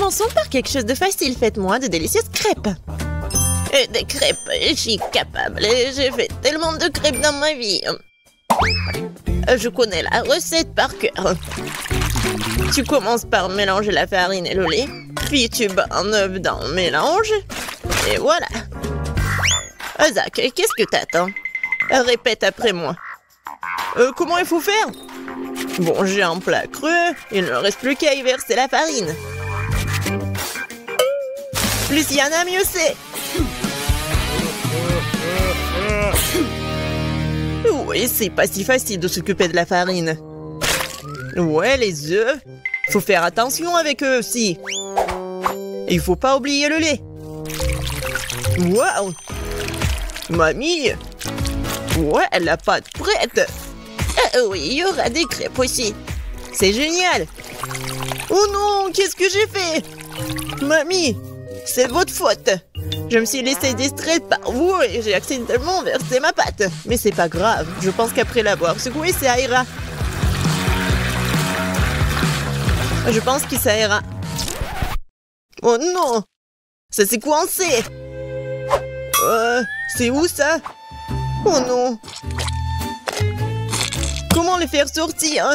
Commençons par quelque chose de facile. Faites-moi de délicieuses crêpes. Des crêpes, je suis capable. J'ai fait tellement de crêpes dans ma vie. Je connais la recette par cœur. Tu commences par mélanger la farine et le lait. Puis tu bats un œuf dans le mélange. Et voilà. Zach, qu'est-ce que t'attends? Répète après moi. Comment il faut faire? Bon, j'ai un plat creux. Il ne reste plus qu'à y verser la farine. Plus il y en a, mieux c'est. Oui, c'est pas si facile de s'occuper de la farine. Ouais, les œufs. Faut faire attention avec eux aussi. Et il faut pas oublier le lait. Waouh! Mamie! Ouais, la pâte prête. Oui, il y aura des crêpes aussi. C'est génial. Oh non, qu'est-ce que j'ai fait? Mamie, c'est votre faute. Je me suis laissé distraire par vous et j'ai accidentellement versé ma pâte. Mais c'est pas grave, je pense qu'après l'avoir secouée, ça ira. Je pense que ça ira. Oh non! Ça s'est coincé! C'est où ça? Oh non! Comment les faire sortir?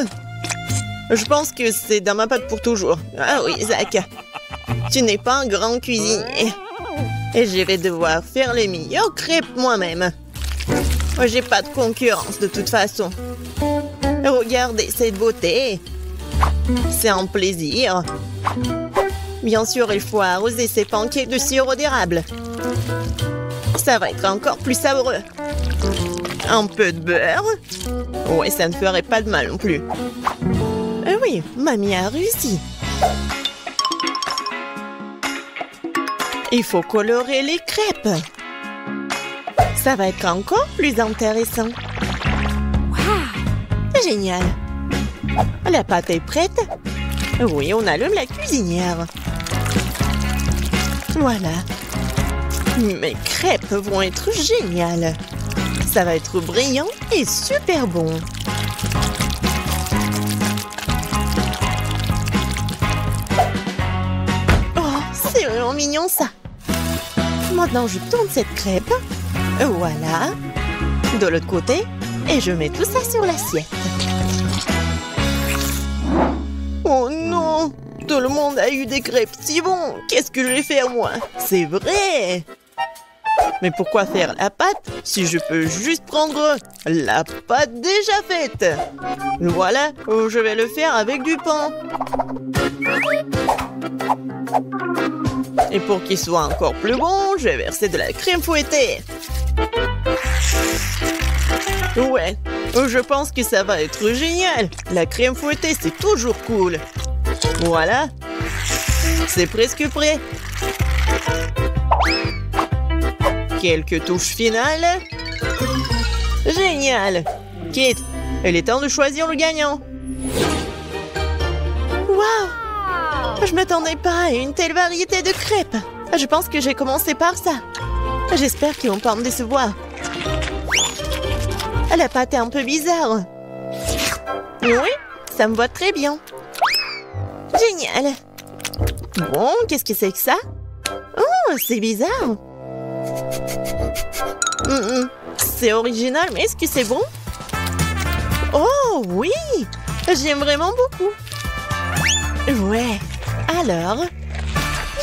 Je pense que c'est dans ma pâte pour toujours. Ah oui, Zach. Tu n'es pas un grand cuisinier. Et je vais devoir faire les meilleures crêpes moi-même. J'ai pas de concurrence de toute façon. Regardez cette beauté. C'est un plaisir. Bien sûr, il faut arroser ces pancakes de sirop d'érable. Ça va être encore plus savoureux. Un peu de beurre. Ouais, ça ne ferait pas de mal non plus. Oui, mamie a réussi. Il faut colorer les crêpes. Ça va être encore plus intéressant. Wow! Génial. La pâte est prête. Oui, on allume la cuisinière. Voilà. Mes crêpes vont être géniales. Ça va être brillant et super bon. Oh, c'est vraiment mignon ça. Maintenant, je tourne cette crêpe. Voilà. De l'autre côté. Et je mets tout ça sur l'assiette. Oh non! Tout le monde a eu des crêpes si bons. Qu'est-ce que je vais faire moi? C'est vrai! Mais pourquoi faire la pâte si je peux juste prendre la pâte déjà faite? Voilà, je vais le faire avec du pain. Et pour qu'il soit encore plus bon, je vais verser de la crème fouettée. Ouais, je pense que ça va être génial. La crème fouettée, c'est toujours cool. Voilà. C'est presque prêt. Quelques touches finales. Génial. Kate, il est temps de choisir le gagnant. Waouh! Je m'attendais pas à une telle variété de crêpes. Je pense que j'ai commencé par ça. J'espère qu'ils vont pas me décevoir. La pâte est un peu bizarre. Oui, ça me va très bien. Génial. Bon, qu'est-ce que c'est que ça? Oh, c'est bizarre. C'est original, mais est-ce que c'est bon? Oh, oui! J'aime vraiment beaucoup. Ouais. Alors,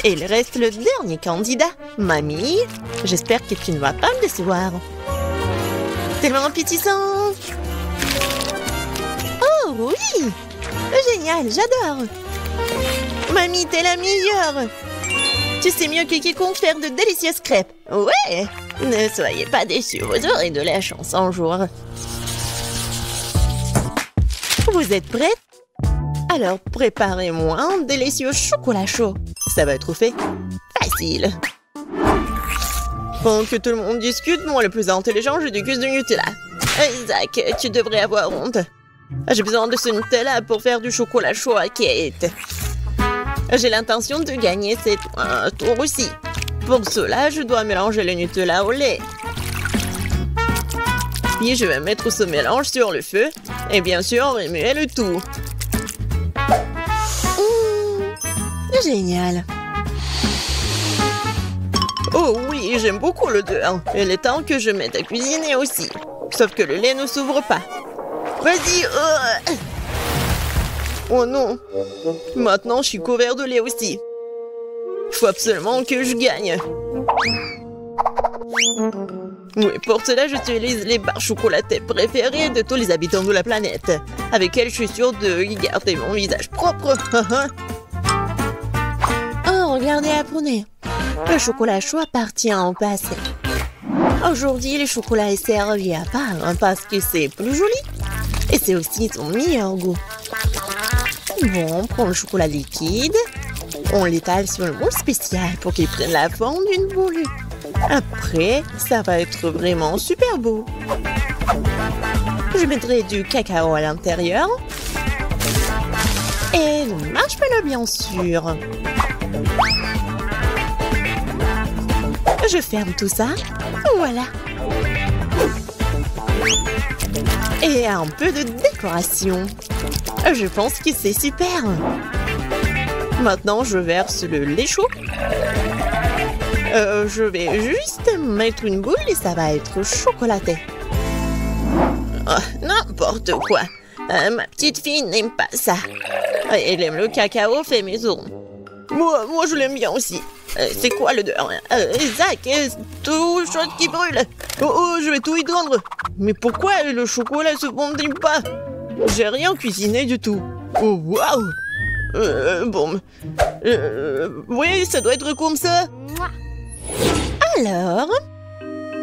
il reste le dernier candidat. Mamie, j'espère que tu ne vas pas me décevoir. Tellement appétissant. Oh, oui! Génial, j'adore. Mamie, t'es la meilleure. Tu sais mieux que quiconque faire de délicieuses crêpes. Ouais! Ne soyez pas déçus, vous aurez de la chance un jour. Vous êtes prêtes? Alors, préparez-moi un délicieux chocolat chaud. Ça va être fait facile. Pendant que tout le monde discute, moi le plus intelligent, je déguste du Nutella. Zach, tu devrais avoir honte. J'ai besoin de ce Nutella pour faire du chocolat chaud à Kate. J'ai l'intention de gagner cette tour aussi. Pour cela, je dois mélanger le Nutella au lait. Puis je vais mettre ce mélange sur le feu. Et bien sûr, remuer le tout. Génial. Oh oui, j'aime beaucoup l'odeur. Il est temps que je m'aide à cuisiner aussi. Sauf que le lait ne s'ouvre pas. Vas-y. Oh non. Maintenant, je suis couvert de lait aussi. Il faut absolument que je gagne. Oui, pour cela, j'utilise les barres chocolatées préférées de tous les habitants de la planète, avec elles, je suis sûre de garder mon visage propre. Oh, regardez, apprenez. Le chocolat chaud appartient au passé. Aujourd'hui, le chocolat est servi à part parce que c'est plus joli. Et c'est aussi son meilleur goût. Bon, on prend le chocolat liquide. On l'étale sur le moule spécial pour qu'il prenne la forme d'une boule. Après, ça va être vraiment super beau. Je mettrai du cacao à l'intérieur. Et le marshmallow, bien sûr. Je ferme tout ça. Voilà. Et un peu de décoration. Je pense que c'est super. Maintenant, je verse le lait chaud. Je vais juste mettre une boule et ça va être chocolaté. Oh, n'importe quoi. Ma petite fille n'aime pas ça. Elle aime le cacao fait maison. Moi, je l'aime bien aussi. C'est quoi l'odeur? Zach, tout chose qui brûle. Oh, je vais tout éteindre. Mais pourquoi le chocolat se fondit pas? J'ai rien cuisiné du tout. Oh, waouh. Bon. Oui, ça doit être comme ça. Alors,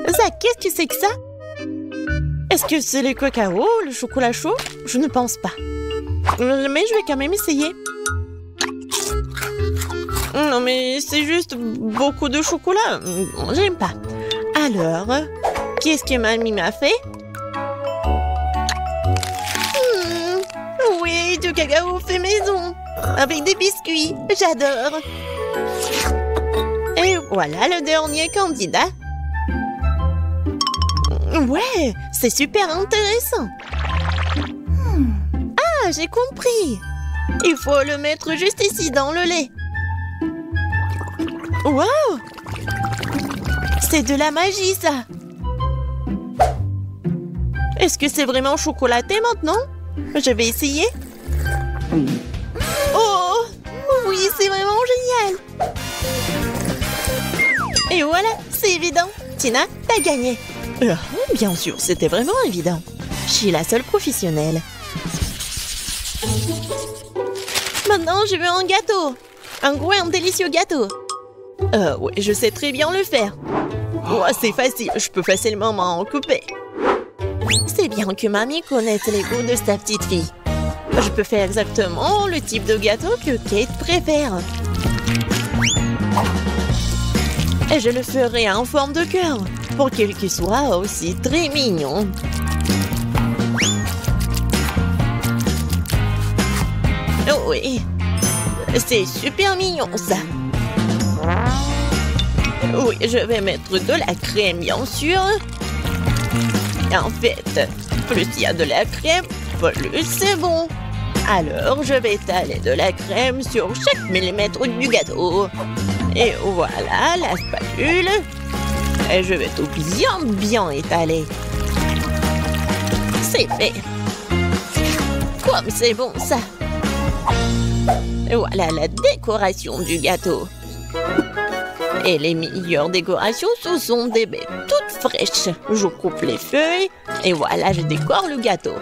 Zach, qu'est-ce que c'est que ça? Est-ce que c'est le cacao, le chocolat chaud? Je ne pense pas. Mais je vais quand même essayer. Non, mais c'est juste beaucoup de chocolat. J'aime pas. Alors, qu'est-ce que mamie m'a fait? Oui, du cacao fait maison. Avec des biscuits. J'adore. Et voilà le dernier candidat. Ouais, c'est super intéressant. Ah, j'ai compris. Il faut le mettre juste ici dans le lait. Wow! C'est de la magie, ça. Est-ce que c'est vraiment chocolaté maintenant? Je vais essayer. Oh! Oui, c'est vraiment génial. Et voilà, c'est évident. Tina, t'as gagné. Bien sûr, c'était vraiment évident. Je suis la seule professionnelle. Maintenant, je veux un gâteau. Un gros et un délicieux gâteau. Oui, je sais très bien le faire. Oh, c'est facile, je peux facilement m'en occuper. C'est bien que mamie connaisse les goûts de sa petite fille. Je peux faire exactement le type de gâteau que Kate préfère. Et je le ferai en forme de cœur, pour qu'il soit aussi très mignon. Oh oui, c'est super mignon ça. Oui, je vais mettre de la crème, bien sûr. En fait, plus il y a de la crème, plus c'est bon. Alors, je vais étaler de la crème sur chaque millimètre du gâteau. Et voilà la spatule. Et je vais tout bien étaler. C'est fait. Comme c'est bon ça. Et voilà la décoration du gâteau. Et les meilleures décorations, ce sont des baies toutes fraîches. Je coupe les feuilles et voilà, je décore le gâteau.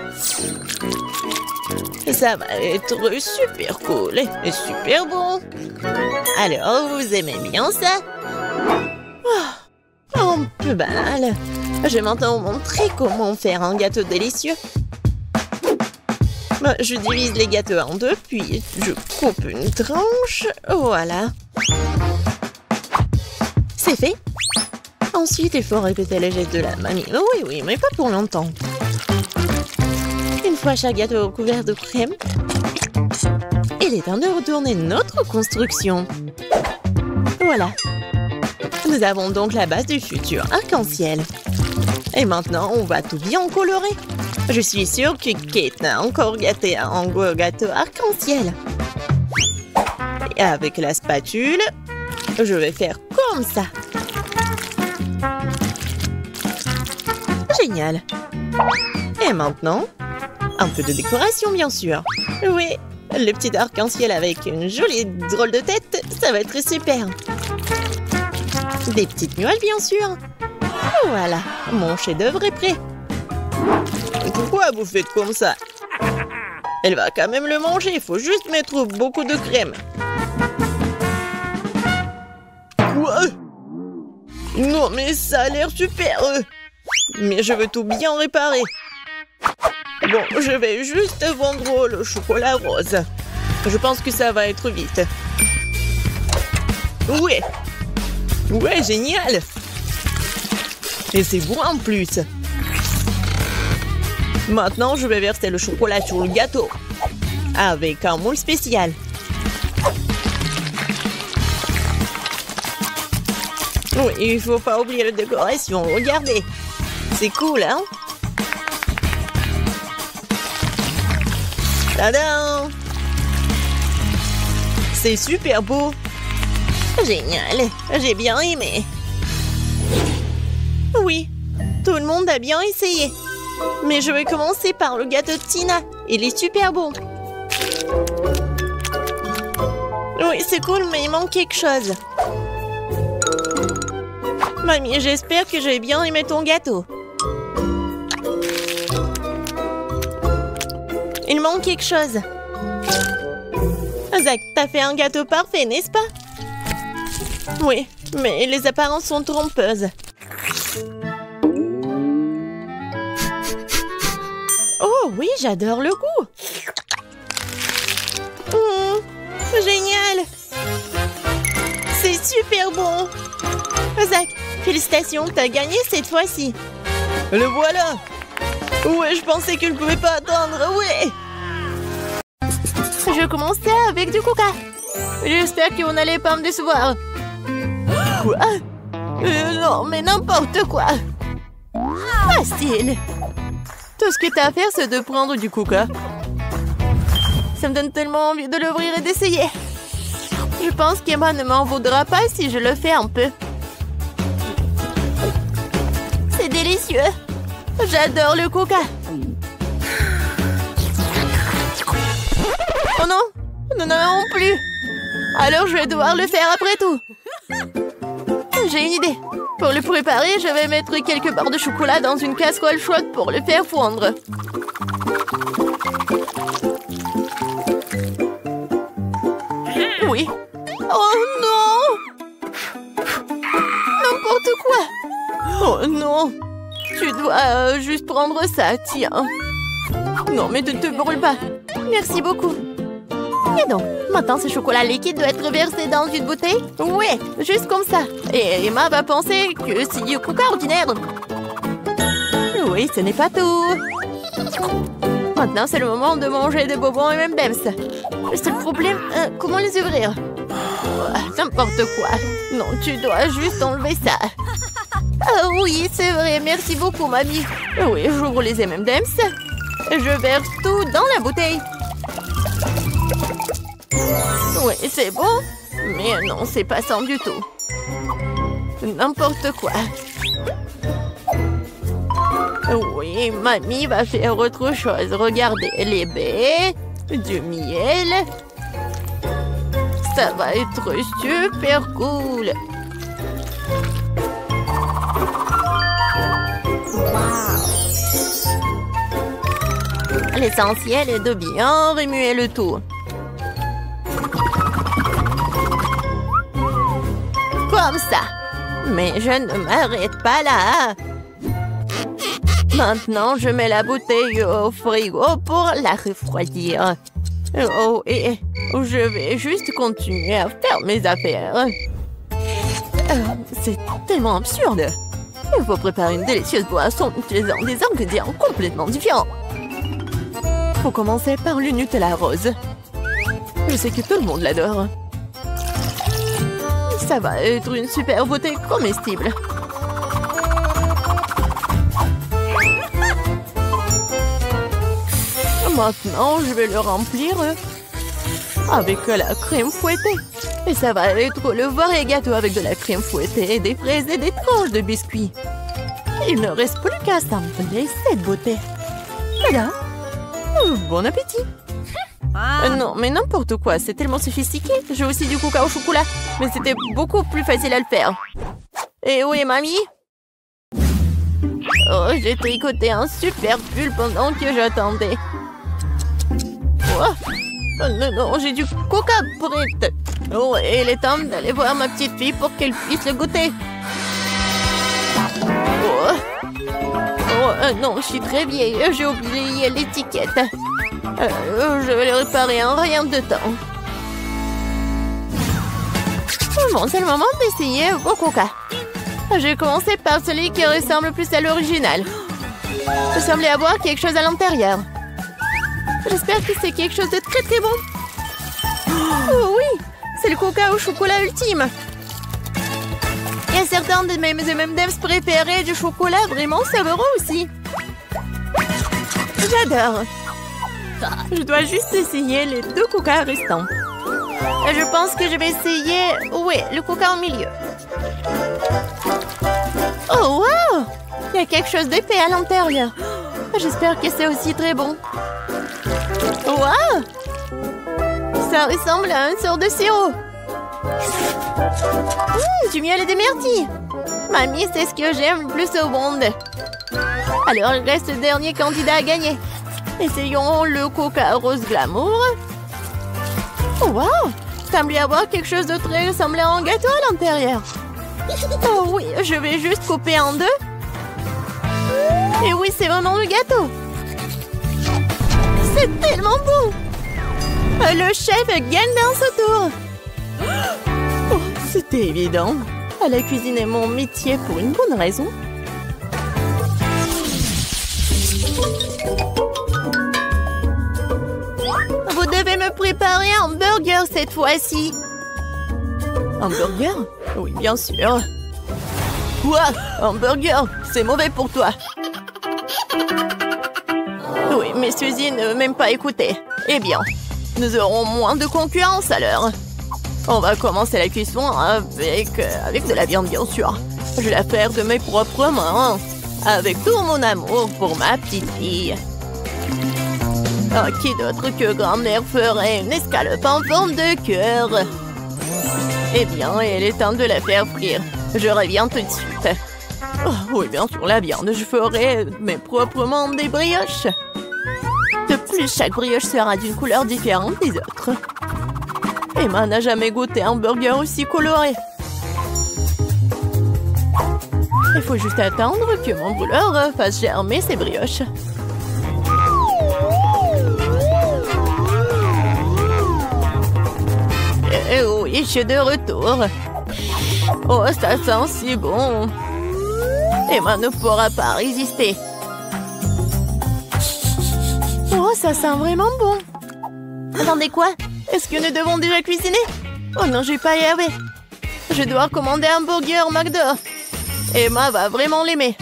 Ça va être super cool et super bon. Alors, vous aimez bien ça? Oh, un peu banal. Je vais maintenant vous montrer comment faire un gâteau délicieux. Je divise les gâteaux en deux, puis je coupe une tranche. Voilà. C'est fait. Ensuite, il faut répéter les gestes de la mamie. Oui, mais pas pour longtemps. Une fois chaque gâteau couvert de crème, il est temps de retourner notre construction. Voilà. Nous avons donc la base du futur arc-en-ciel. Et maintenant, on va tout bien colorer. Je suis sûre que Kate n'a encore gâté un gros gâteau arc-en-ciel. Et avec la spatule, je vais faire comme ça. Génial. Et maintenant, un peu de décoration, bien sûr. Oui, le petit arc-en-ciel avec une jolie drôle de tête, ça va être super. Des petites nuages, bien sûr. Voilà, mon chef-d'œuvre est prêt. Pourquoi vous faites comme ça? Elle va quand même le manger, il faut juste mettre beaucoup de crème. Quoi? Non, mais ça a l'air super. Mais je veux tout bien réparer. Bon, je vais juste vendre le chocolat rose. Je pense que ça va être vite. Ouais. Ouais, génial. Et c'est bon en plus. Maintenant, je vais verser le chocolat sur le gâteau. Avec un moule spécial. Oui, il faut pas oublier la décoration. Regardez. C'est cool, hein? Tadam! C'est super beau. Génial. J'ai bien aimé. Oui, tout le monde a bien essayé. Mais je vais commencer par le gâteau de Tina. Il est super bon. Oui, c'est cool, mais il manque quelque chose. Mamie, j'espère que j'ai bien aimé ton gâteau. Il manque quelque chose. Zach, t'as fait un gâteau parfait, n'est-ce pas? Oui, mais les apparences sont trompeuses. Oh oui, j'adore le goût. Génial. C'est super bon. Zach, félicitations, t'as gagné cette fois-ci. Le voilà. Ouais, je pensais que je ne pouvais pas attendre, ouais. Je commençais avec du coca. J'espère que vous n'allez pas me décevoir. Quoi? Non, mais n'importe quoi. Facile. Tout ce que t'as à faire, c'est de prendre du coca. Ça me donne tellement envie de l'ouvrir et d'essayer. Je pense qu'Emma ne m'en voudra pas si je le fais un peu. C'est délicieux. J'adore le coca. Oh non, nous n'en avons plus. Alors je vais devoir le faire après tout. J'ai une idée. Pour le préparer, je vais mettre quelques barres de chocolat dans une casserole chaude pour le faire fondre. Oui. Oh non! N'importe quoi! Oh non! Tu dois juste prendre ça, tiens. Non, mais ne te brûle pas. Merci beaucoup. Et donc, maintenant ce chocolat liquide doit être versé dans une bouteille? Ouais, juste comme ça. Et Emma va penser que c'est du coca ordinaire. Oui, ce n'est pas tout. Maintenant, c'est le moment de manger des bonbons et M&M's. Le seul problème, comment les ouvrir? N'importe quoi. Non, tu dois juste enlever ça. Ah oui, c'est vrai. Merci beaucoup, mamie. Oui, j'ouvre les M&M's. Je verse tout dans la bouteille. Oui, c'est bon. Mais non, c'est pas ça du tout. N'importe quoi. Oui, mamie va faire autre chose. Regardez, les baies, du miel. Ça va être super cool. L'essentiel est de bien remuer le tout. Comme ça. Mais je ne m'arrête pas là. Maintenant, je mets la bouteille au frigo pour la refroidir. Oh, et je vais juste continuer à faire mes affaires. C'est tellement absurde. Il faut préparer une délicieuse boisson utilisant des ingrédients complètement différents. Faut commencer par le Nutella rose. Je sais que tout le monde l'adore. Ça va être une super beauté comestible. Maintenant, je vais le remplir avec la crème fouettée. Et ça va être le vrai gâteau avec de la crème fouettée, des fraises et des tranches de biscuits. Il ne reste plus qu'à assembler cette beauté. Voilà. Bon appétit. Non, mais n'importe quoi, c'est tellement sophistiqué. J'ai aussi du coca au chocolat, mais c'était beaucoup plus facile à le faire. Et où est mamie? Oh, j'ai tricoté un super pull pendant que j'attendais. Oh, non, j'ai du coca prêt. Oh, et il est temps d'aller voir ma petite fille pour qu'elle puisse le goûter. Non, je suis très vieille. J'ai oublié l'étiquette. Je vais le réparer en rien de temps. Bon, c'est le moment d'essayer vos coca. J'ai commencé par celui qui ressemble plus à l'original. Il semblait avoir quelque chose à l'intérieur. J'espère que c'est quelque chose de très très bon. Oh oui, c'est le coca au chocolat ultime. Il y a certains de mes M&M's préférés du chocolat vraiment savoureux aussi. J'adore. Je dois juste essayer les 2 coca restants. Je pense que je vais essayer... Oui, le coca au milieu. Oh, wow! Il y a quelque chose d'épais à l'intérieur. J'espère que c'est aussi très bon. Wow! Ça ressemble à une sorte de sirop. Du miel et des myrtilles. Mamie, c'est ce que j'aime le plus au monde. Alors, il reste le dernier candidat à gagner. Essayons le coca rose glamour. Oh, wow! Semble y avoir quelque chose de très ressemblant à un gâteau à l'intérieur. Oh oui, je vais juste couper en 2. Et oui, c'est vraiment le gâteau. C'est tellement bon. Le chef gagne dans ce tour. Oh, c'était évident. La cuisine est mon métier pour une bonne raison. Vous devez me préparer un burger cette fois-ci. Un burger? Oui, bien sûr. Quoi? Un burger? C'est mauvais pour toi. Oui, mais Suzy ne veut même pas écouter. Eh bien, nous aurons moins de concurrence alors. On va commencer la cuisson avec de la viande, bien sûr. Je vais la faire de mes propres mains, avec tout mon amour pour ma petite fille. Oh, qui d'autre que grand-mère ferait une escalope en forme de cœur? Eh bien, il est temps de la faire frire. Je reviens tout de suite. Oh, oui, bien sûr, la viande. Je ferai mes propres mains des brioches. De plus, chaque brioche sera d'une couleur différente des autres. Emma n'a jamais goûté un burger aussi coloré. Il faut juste attendre que mon brûleur fasse germer ses brioches. Et oui, je suis de retour. Oh, ça sent si bon. Emma ne pourra pas résister. Oh, ça sent vraiment bon. Attendez, quoi? Est-ce que nous devons déjà cuisiner? Oh non, je vais pas y arriver. Je dois commander un burger McDo. Emma va vraiment l'aimer.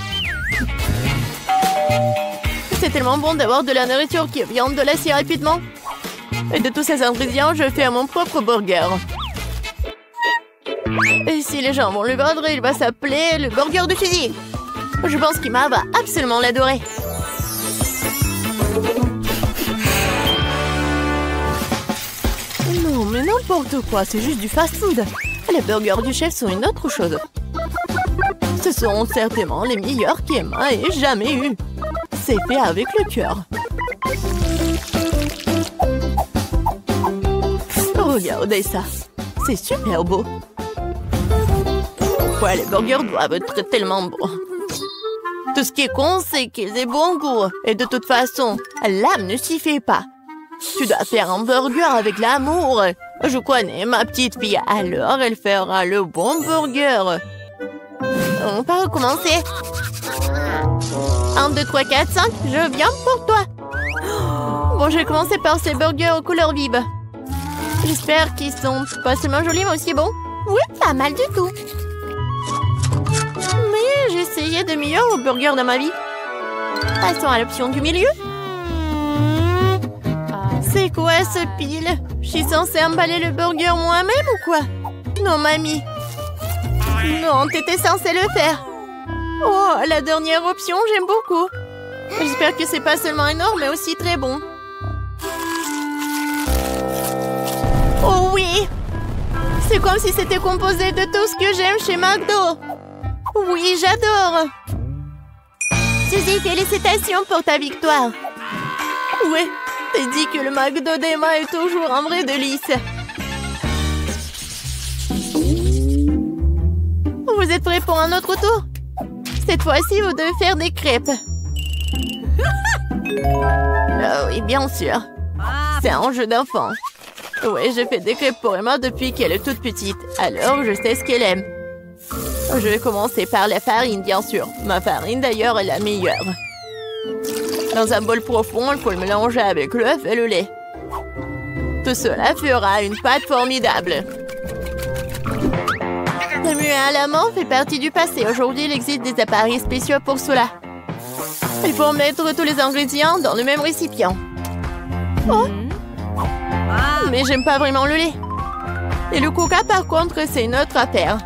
C'est tellement bon d'avoir de la nourriture qui vient de là si rapidement. Et de tous ces ingrédients, je fais mon propre burger. Et si les gens vont le vendre, il va s'appeler le burger de Suzy. Je pense qu'Emma va absolument l'adorer. Non, mais n'importe quoi, c'est juste du fast-food. Les burgers du chef sont une autre chose. Ce sont certainement les meilleurs qu'Emma ait jamais eu. C'est fait avec le cœur. Regardez ça. C'est super beau. Ouais, les burgers doivent être tellement bons. Tout ce qui est con, c'est qu'ils aient bon goût. Et de toute façon, l'âme ne s'y fait pas. Tu dois faire un burger avec l'amour. Je connais ma petite fille, alors elle fera le bon burger. On va recommencer. 1, 2, 3, 4, 5, je viens pour toi. Bon, je vais commencer par ces burgers aux couleurs vives. J'espère qu'ils sont pas seulement jolis, mais aussi bons. Oui, pas mal du tout. Mais j'ai essayé de meilleurs burgers dans ma vie. Passons à l'option du milieu. C'est quoi ce pile? Je suis censée emballer le burger moi-même ou quoi? Non, mamie. Non, t'étais censée le faire. Oh, la dernière option, j'aime beaucoup. J'espère que c'est pas seulement énorme, mais aussi très bon. Oh oui! C'est comme si c'était composé de tout ce que j'aime chez McDo. Oui, j'adore. Suzy, félicitations pour ta victoire. Ouais, t'as dit que le McDo d'Emma est toujours un vrai délice. Vous êtes prêts pour un autre tour? Cette fois-ci, vous devez faire des crêpes. Oh oui, bien sûr. C'est un jeu d'enfant. Oui, je fais des crêpes pour Emma depuis qu'elle est toute petite. Alors, je sais ce qu'elle aime. Je vais commencer par la farine, bien sûr. Ma farine, d'ailleurs, est la meilleure. Dans un bol profond, il faut le mélanger avec l'œuf et le lait. Tout cela fera une pâte formidable. Remuer à la main fait partie du passé. Aujourd'hui, il existe des appareils spéciaux pour cela. Il faut mettre tous les ingrédients dans le même récipient. Oh! Mais j'aime pas vraiment le lait. Et le coca, par contre, c'est une autre affaire.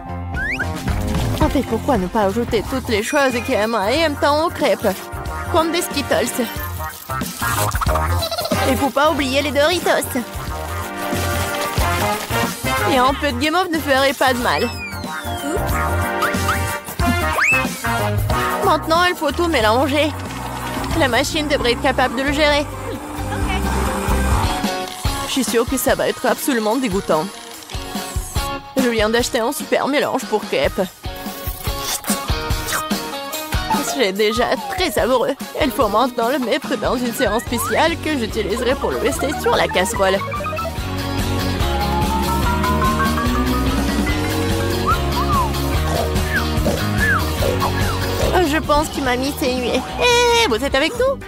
En fait, pourquoi ne pas ajouter toutes les choses qu'Emma aime tant aux crêpes? Comme des Skittles. Il faut pas oublier les Doritos. Et un peu de guimauve ne ferait pas de mal. Maintenant, il faut tout mélanger. La machine devrait être capable de le gérer. Je suis sûre que ça va être absolument dégoûtant. Je viens d'acheter un super mélange pour crêpes. C'est déjà très savoureux. Il faut maintenant le mettre dans une séance spéciale que j'utiliserai pour le rester sur la casserole. Je pense que mamie s'est nuée. Hé, vous êtes avec nous?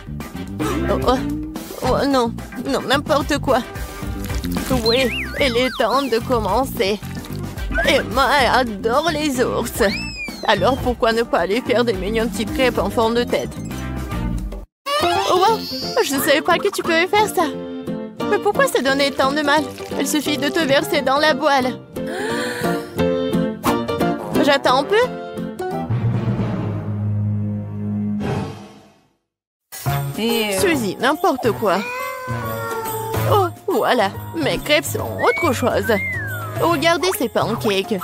Oh non, non, n'importe quoi. Oui, il est temps de commencer. Emma adore les ours. Alors pourquoi ne pas aller faire des mignonnes petites crêpes en forme de tête? Oh wow, je ne savais pas que tu pouvais faire ça. Mais pourquoi se donner tant de mal? Il suffit de te verser dans la poêle. J'attends un peu. Suzy, n'importe quoi. Oh, voilà, mes crêpes sont autre chose. Regardez ces pancakes.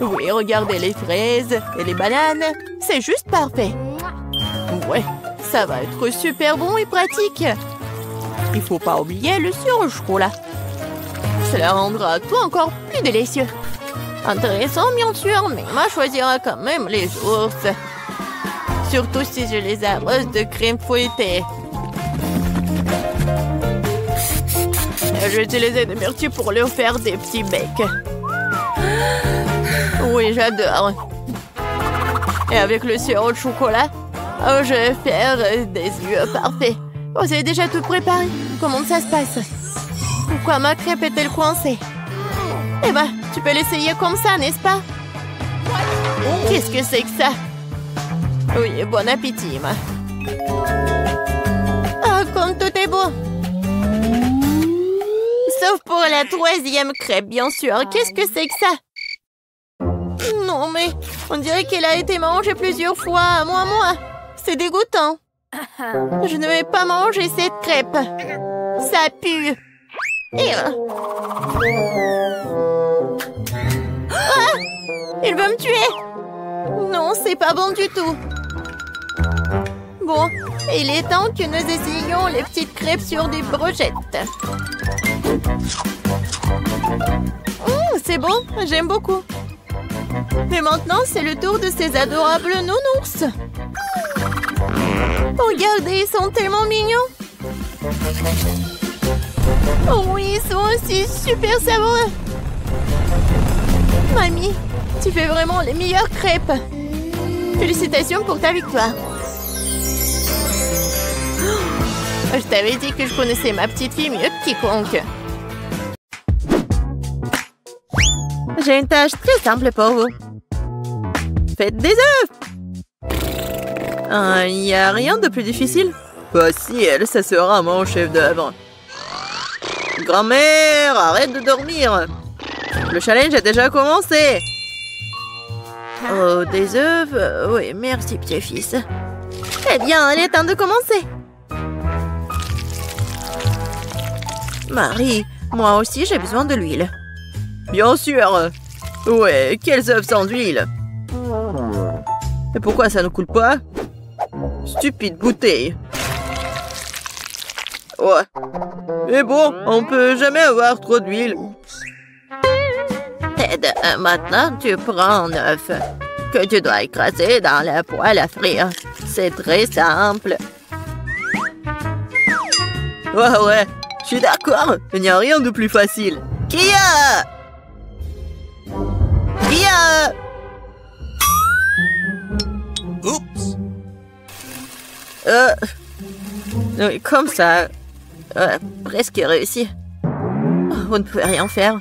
Oui, regardez les fraises et les bananes. C'est juste parfait. Ouais, ça va être super bon et pratique. Il faut pas oublier le sirop au chocolat. Cela rendra tout encore plus délicieux. Intéressant, bien sûr, mais Emma choisira quand même les ours. Surtout si je les arrose de crème fouettée. J'ai utilisé des myrtilles pour leur faire des petits becs. Oui, j'adore. Et avec le sirop de chocolat, je vais faire des yeux parfaits. Oh, c'est déjà tout préparé. Comment ça se passe? Pourquoi ma crêpe est-elle coincée? Eh ben, tu peux l'essayer comme ça, n'est-ce pas? Qu'est-ce que c'est que ça? Oui, bon appétit, Emma. Ah, comme tout est beau. Sauf pour la troisième crêpe, bien sûr. Qu'est-ce que c'est que ça? Non, mais on dirait qu'elle a été mangée plusieurs fois, moi. C'est dégoûtant. Je ne vais pas manger cette crêpe. Ça pue. Ah! Il veut me tuer. Non, c'est pas bon du tout. Bon, il est temps que nous essayions les petites crêpes sur des brochettes. C'est bon, j'aime beaucoup. Mais maintenant, c'est le tour de ces adorables nounours. Regardez, ils sont tellement mignons. Oh oui, ils sont aussi super savoureux. Mamie, tu fais vraiment les meilleures crêpes. Félicitations pour ta victoire. Je t'avais dit que je connaissais ma petite fille mieux que quiconque. J'ai une tâche très simple pour vous. Faites des œufs. Il n'y a rien de plus difficile. Facile, ça sera mon chef d'œuvre. Grand-mère, arrête de dormir. Le challenge a déjà commencé. Oh, des œufs? Oui, merci, petit-fils. Eh bien, il est temps de commencer. Marie, moi aussi, j'ai besoin de l'huile. Bien sûr. Ouais, quels œufs sans huile? Et pourquoi ça ne coule pas? Stupide bouteille. Ouais. Mais bon, on peut jamais avoir trop d'huile. Ted, maintenant, tu prends un œuf que tu dois écraser dans la poêle à frire. C'est très simple. Ouais, je suis d'accord. Il n'y a rien de plus facile. Kia! Oups! Comme ça. Presque réussi. Vous ne pouvez rien faire.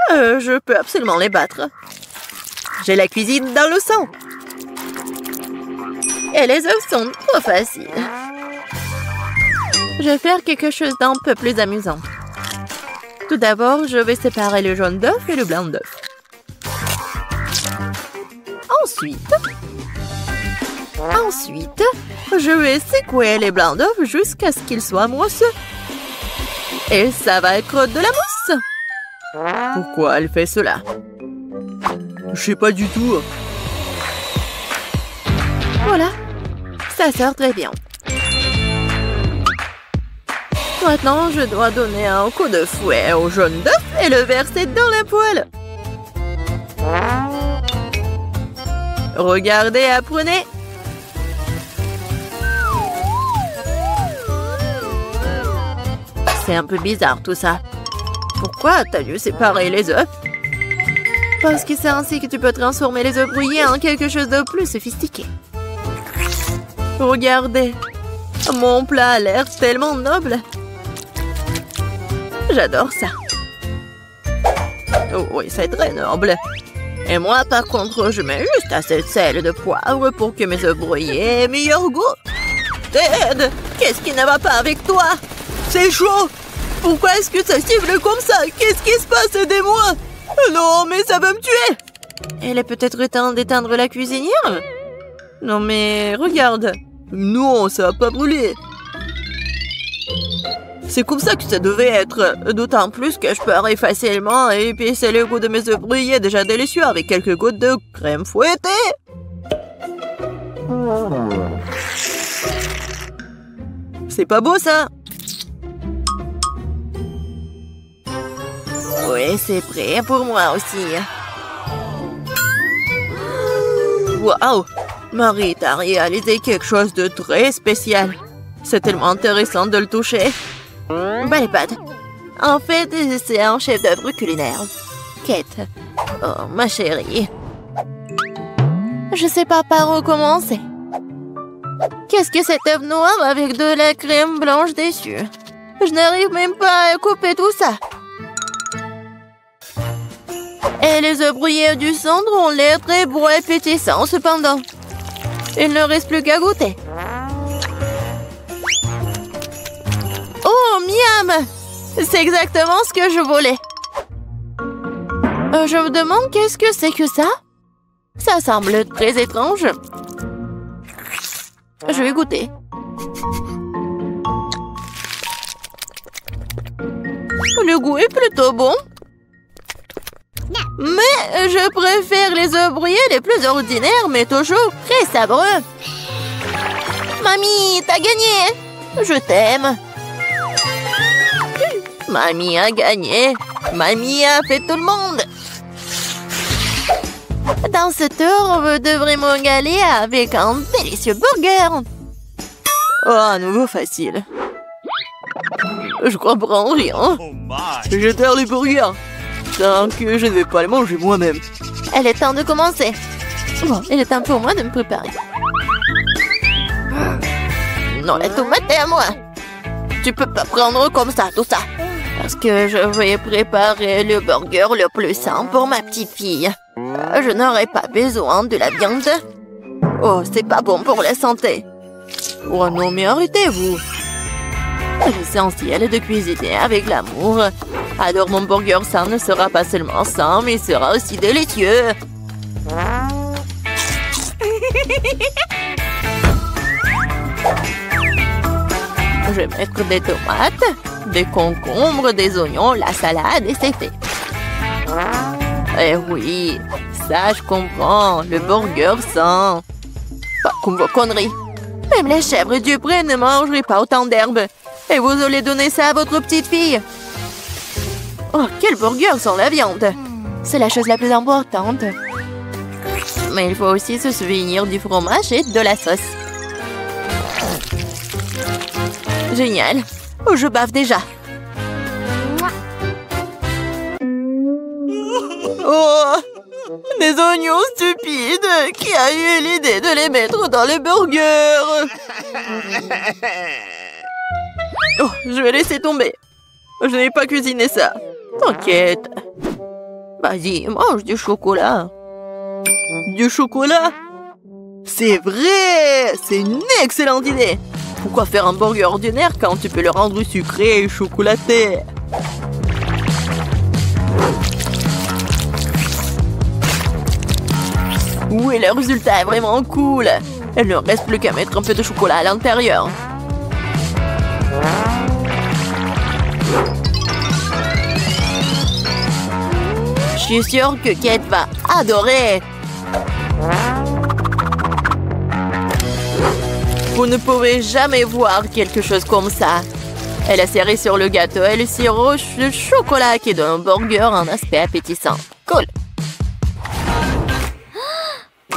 Je peux absolument les battre. J'ai la cuisine dans le sang. Et les œufs sont trop faciles. Je vais faire quelque chose d'un peu plus amusant. Tout d'abord, je vais séparer le jaune d'œuf et le blanc d'œuf. Ensuite, je vais secouer les blancs d'œuf jusqu'à ce qu'ils soient mousseux. Et ça va être de la mousse. Pourquoi elle fait cela? Je sais pas du tout. Voilà, ça sert très bien. Maintenant, je dois donner un coup de fouet au jaune d'œuf et le verser dans la poêle. Regardez, apprenez. C'est un peu bizarre tout ça. Pourquoi t'as dû séparer les œufs? Parce que c'est ainsi que tu peux transformer les œufs brouillés en quelque chose de plus sophistiqué. Regardez, mon plat a l'air tellement noble. J'adore ça. Oh oui, c'est très noble. Et moi, par contre, je mets juste assez de sel et de poivre pour que mes œufs brouillés aient meilleur goût. Ted, qu'est-ce qui ne va pas avec toi? C'est chaud. Pourquoi est-ce que ça cible comme ça? Qu'est-ce qui se passe? Aidez-moi. Non, mais ça va me tuer. Il est peut-être temps d'éteindre la cuisinière? Non, mais regarde. Non, ça va pas brûler. C'est comme ça que ça devait être. D'autant plus que je peux facilement épicer le goût de mes œufs brouillés déjà délicieux avec quelques gouttes de crème fouettée. C'est pas beau, ça? Oui, c'est prêt pour moi aussi. Waouh! Marie, t'as réalisé quelque chose de très spécial. C'est tellement intéressant de le toucher. Les pâtes. En fait, c'est un chef-d'œuvre culinaire. Kate. Oh, ma chérie. Je sais pas par où commencer. Qu'est-ce que cet œuf noir avec de la crème blanche dessus? Je n'arrive même pas à couper tout ça. Et les œufs brouillés du centre ont l'air très beaux et pétissants cependant. Il ne reste plus qu'à goûter. Oh, miam! C'est exactement ce que je voulais. Je me demande qu'est-ce que c'est que ça? Ça semble très étrange. Je vais goûter. Le goût est plutôt bon. Mais je préfère les œufs brouillés les plus ordinaires, mais toujours très sabreux. Mamie, t'as gagné! Je t'aime. Mamie a gagné. Mamie a fait tout le monde. Dans ce tour, vous devrez me régaler avec un délicieux burger. Oh, à nouveau facile. Je comprends rien. Je terre les burgers. Tant que je ne vais pas les manger moi-même. Il est temps de commencer. Bon, il est temps pour moi de me préparer. Non, la tomate est à moi. Tu peux pas prendre comme ça, tout ça. Parce que je vais préparer le burger le plus sain pour ma petite fille. Je n'aurai pas besoin de la viande. Oh, c'est pas bon pour la santé. Oh non, mais arrêtez-vous. Essentiel de cuisiner avec l'amour. Alors mon burger sain ne sera pas seulement sain, mais sera aussi délicieux. Je vais mettre des tomates, des concombres, des oignons, la salade et c'est fait. Eh oui, ça je comprends, le burger sain. Pas comme vos conneries. Même les chèvres du pré ne mangeraient pas autant d'herbes. Et vous allez donner ça à votre petite fille. Oh, quel burger sans la viande. C'est la chose la plus importante. Mais il faut aussi se souvenir du fromage et de la sauce. Génial. Oh, je bave déjà. Oh, des oignons stupides. Qui a eu l'idée de les mettre dans le burger? Oh, je vais laisser tomber. Je n'ai pas cuisiné ça. T'inquiète. Vas-y, mange du chocolat. Du chocolat? C'est vrai! C'est une excellente idée! Pourquoi faire un burger ordinaire quand tu peux le rendre sucré et chocolaté? Oui, le résultat est vraiment cool! Il ne reste plus qu'à mettre un peu de chocolat à l'intérieur. Je suis sûre que Kate va adorer. Vous ne pouvez jamais voir quelque chose comme ça. Elle a serré sur le gâteau et le sirop de chocolat qui donne au burger un aspect appétissant. Cool.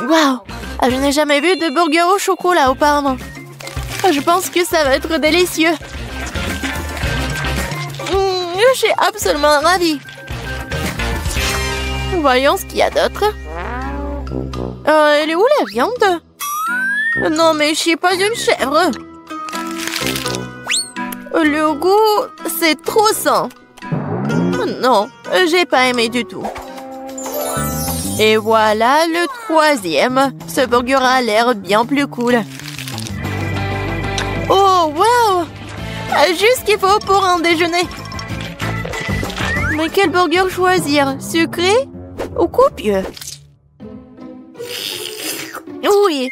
Waouh! Je n'ai jamais vu de burger au chocolat auparavant. Je pense que ça va être délicieux. Je suis absolument ravie. Voyons ce qu'il y a d'autre. Elle est où la viande? Non, mais je suis pas une chèvre. Le goût, c'est trop sain. Non, j'ai pas aimé du tout. Et voilà le troisième. Ce burger a l'air bien plus cool. Oh, wow! Juste ce qu'il faut pour un déjeuner. Mais quel burger choisir? Sucré ou copieux? Oui,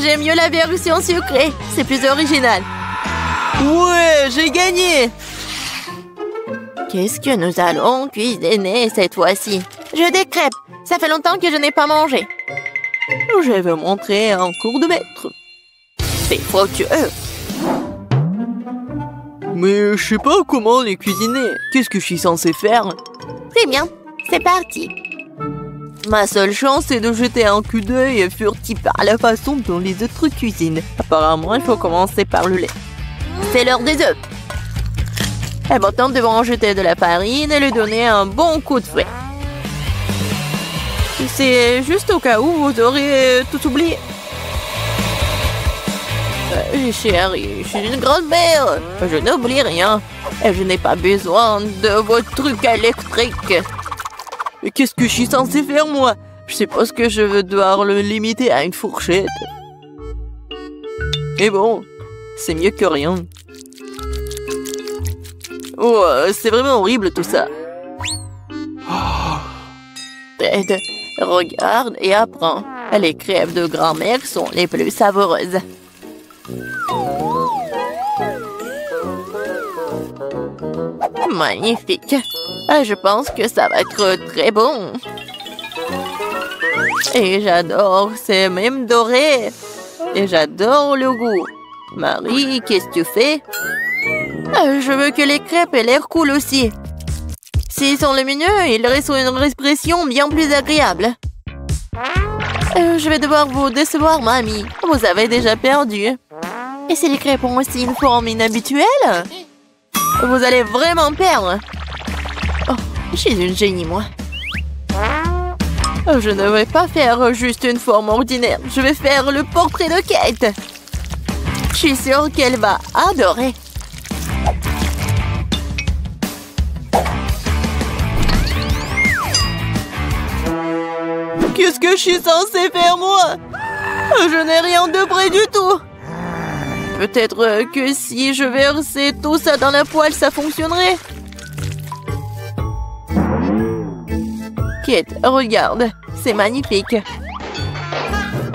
j'aime mieux la version sucrée. C'est plus original. Ouais, j'ai gagné! Qu'est-ce que nous allons cuisiner cette fois-ci? Je des crêpes. Ça fait longtemps que je n'ai pas mangé. Je vais vous montrer un cours de maître. C'est fructueux. Mais je sais pas comment les cuisiner. Qu'est-ce que je suis censé faire? Très bien, c'est parti. Ma seule chance est de jeter un coup d'œil furtif à la façon dont les autres cuisinent. Apparemment, il faut commencer par le lait. C'est l'heure des œufs. Et maintenant, devons en jeter de la farine et lui donner un bon coup de fouet. C'est juste au cas où vous aurez tout oublié. Chérie, je suis une grand-mère. Je n'oublie rien. Et je n'ai pas besoin de vos trucs électriques. Mais qu'est-ce que je suis censée faire, moi? Je sais pas ce que je veux devoir le limiter à une fourchette. Mais bon, c'est mieux que rien. Oh, c'est vraiment horrible tout ça. Ted, regarde et apprends. Les crêpes de grand-mère sont les plus savoureuses. Magnifique. Je pense que ça va être très bon. Et j'adore, c'est même doré. Et j'adore le goût. Marie, qu'est-ce que tu fais? Je veux que les crêpes aient l'air cool aussi. S'ils sont les mignons, ils restent une expression bien plus agréable. Je vais devoir vous décevoir, mamie. Vous avez déjà perdu. Et si les crêpes ont aussi une forme inhabituelle? Vous allez vraiment perdre. Oh, je suis une génie, moi. Je ne vais pas faire juste une forme ordinaire. Je vais faire le portrait de Kate. Je suis sûre qu'elle va adorer. Qu'est-ce que je suis censée faire, moi? Je n'ai rien de près du tout. peut-être que si je versais tout ça dans la poêle, ça fonctionnerait. Kate, regarde, c'est magnifique.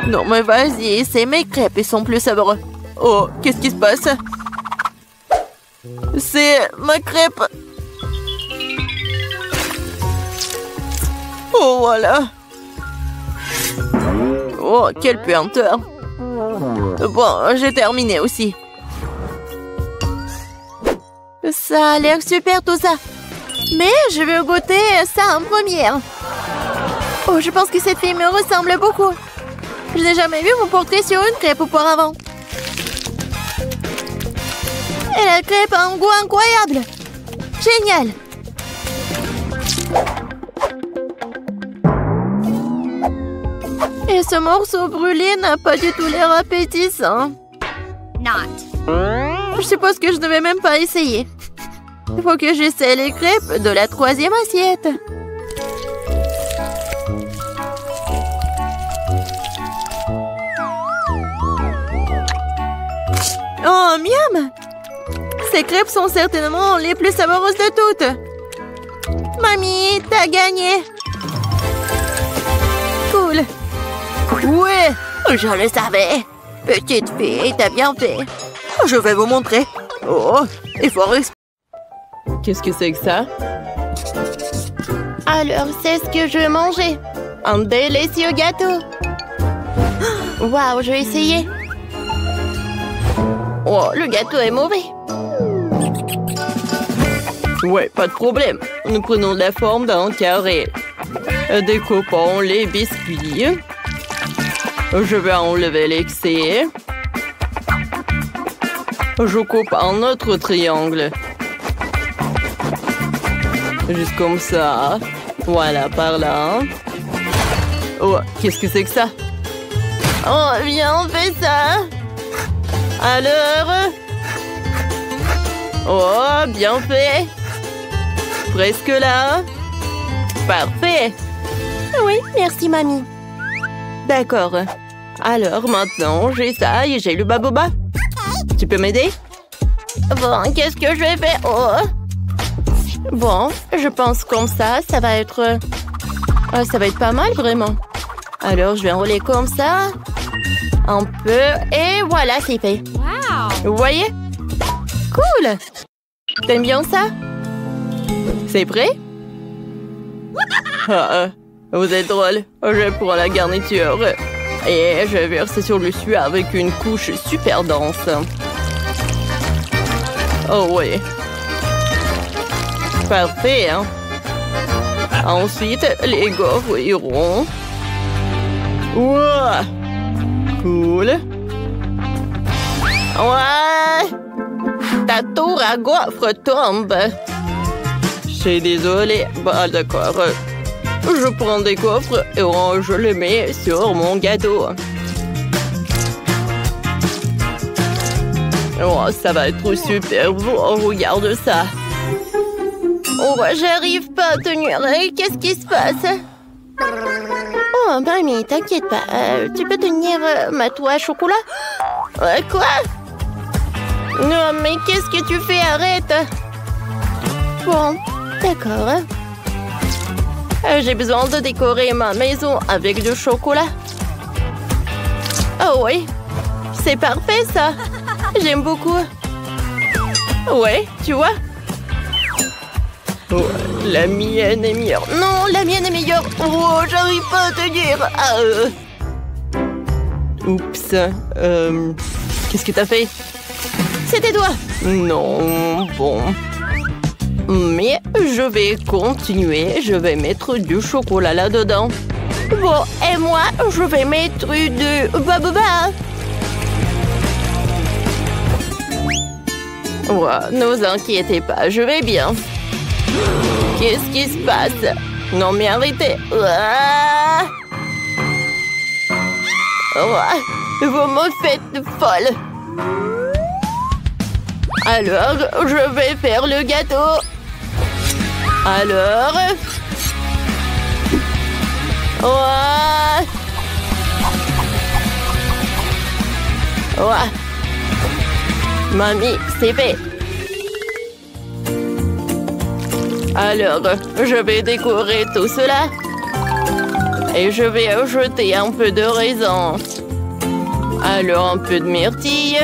Non, mais vas-y, c'est mes crêpes, ils sont plus savoureux. Oh, qu'est-ce qui se passe? C'est ma crêpe. Oh, voilà. Oh, quelle puanteur. Bon, j'ai terminé aussi. Ça a l'air super tout ça. Mais je veux goûter ça en première. Oh, je pense que cette fille me ressemble beaucoup. Je n'ai jamais vu mon portrait sur une crêpe auparavant. Et la crêpe a un goût incroyable. Génial. Et ce morceau brûlé n'a pas du tout l'air appétissant. Je suppose que je ne vais même pas essayer. Il faut que j'essaie les crêpes de la 3e assiette. Oh, miam! Ces crêpes sont certainement les plus savoureuses de toutes. Mamie, t'as gagné! Cool! Ouais, je le savais. Petite fille, t'as bien fait. Je vais vous montrer. Oh, il faut respirer. Qu'est-ce que c'est que ça? Alors, c'est ce que je veux manger. Un délicieux gâteau. Waouh, je vais essayer. Oh, le gâteau est mauvais. Ouais, pas de problème. Nous prenons la forme d'un carré. Découpons les biscuits. Je vais enlever l'excès. Je coupe un autre triangle. Juste comme ça. Voilà, par là. Oh, qu'est-ce que c'est que ça? Oh, viens, on fait ça. Alors? Oh, bien fait. Presque là. Parfait. Oui, merci, mamie. D'accord. Alors, maintenant, j'ai ça et j'ai le baboba. Tu peux m'aider? Bon, qu'est-ce que je vais faire? Oh. Bon, je pense comme ça va être... ça va être pas mal, vraiment. Alors, je vais enrouler comme ça. Un peu. Et voilà, c'est fait. Wow. Vous voyez? Cool. T'aimes bien ça? C'est prêt? Vous êtes drôle. Je prends la garniture. Et je verse sur le dessus avec une couche super dense. Oh oui. Parfait, hein? Ensuite, les gaufres iront. Wow! Cool. Ouais! Ta tour à gaufres tombe. Je suis désolée. Bah, d'accord. Je prends des gaufres et je les mets sur mon gâteau. Oh, ça va être super beau. Regarde ça. Oh, j'arrive pas à tenir. Qu'est-ce qui se passe? Oh, mamie, t'inquiète pas. Tu peux tenir ma toile à chocolat? Quoi? Non, mais qu'est-ce que tu fais? Arrête. Bon, d'accord. J'ai besoin de décorer ma maison avec du chocolat. Oh oui, c'est parfait ça. J'aime beaucoup. Ouais, tu vois. Oh, la mienne est meilleure. Non, la mienne est meilleure. Oh, j'arrive pas à te dire. Oups. Qu'est-ce que t'as fait? C'était toi. Non, bon. Mais je vais continuer. Je vais mettre du chocolat là-dedans. Bon, et moi, je vais mettre du baboba. Ouais, ne vous inquiétez pas, je vais bien. Qu'est-ce qui se passe? Non, mais arrêtez. Vous me faites folle. Alors, je vais faire le gâteau. Alors... Ouais. Mamie, c'est fait. Alors, je vais décorer tout cela. Et je vais ajouter un peu de raisin. Alors, un peu de myrtille.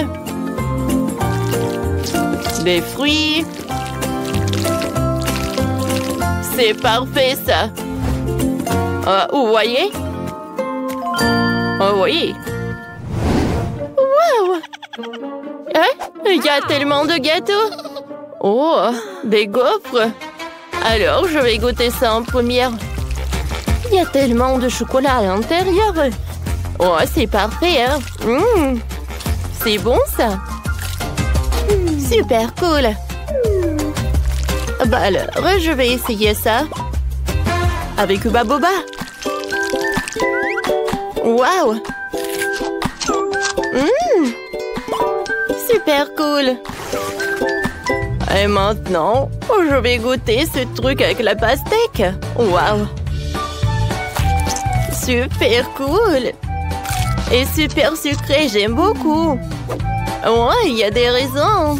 Des fruits. C'est parfait, ça. Vous voyez? Oh oui. Wow! Il y a tellement de gâteaux. Oh, des gaufres. Alors, je vais goûter ça en première. Il y a tellement de chocolat à l'intérieur. Oh, c'est parfait, hein? C'est bon, ça. Super cool. Bah alors, je vais essayer ça. Avec Hubba Bubba. Waouh! Super cool. Et maintenant, je vais goûter ce truc avec la pastèque. Waouh! Super cool. Et super sucré, j'aime beaucoup. Ouais, il y a des raisins.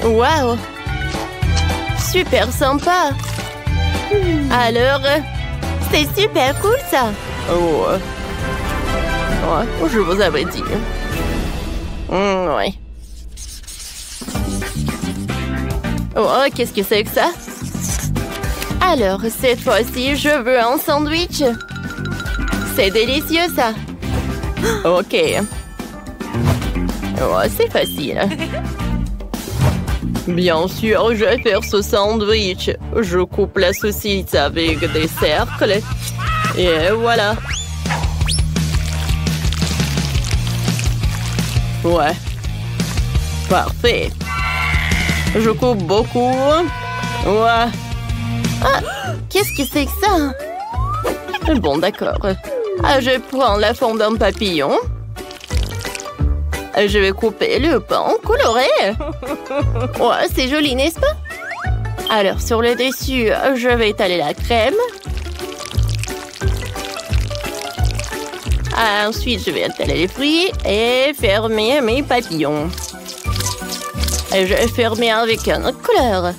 Waouh! Super sympa. Alors, c'est super cool, ça. Oh, ouais, je vous avais dit. Ouais. Oh, qu'est-ce que c'est que ça? Alors, cette fois-ci, je veux un sandwich. C'est délicieux, ça. Ok. Oh, c'est facile. Bien sûr, je vais faire ce sandwich. Je coupe la saucisse avec des cercles. Et voilà. Ouais. Parfait. Je coupe beaucoup. Ouais. Ah, qu'est-ce que c'est que ça? Bon, d'accord. Je prends la forme d'un papillon. Je vais couper le pain coloré. Ouais, c'est joli, n'est-ce pas? Alors, sur le dessus, je vais étaler la crème. Ensuite, je vais étaler les fruits et fermer mes papillons. Et je vais fermer avec un autre couleur.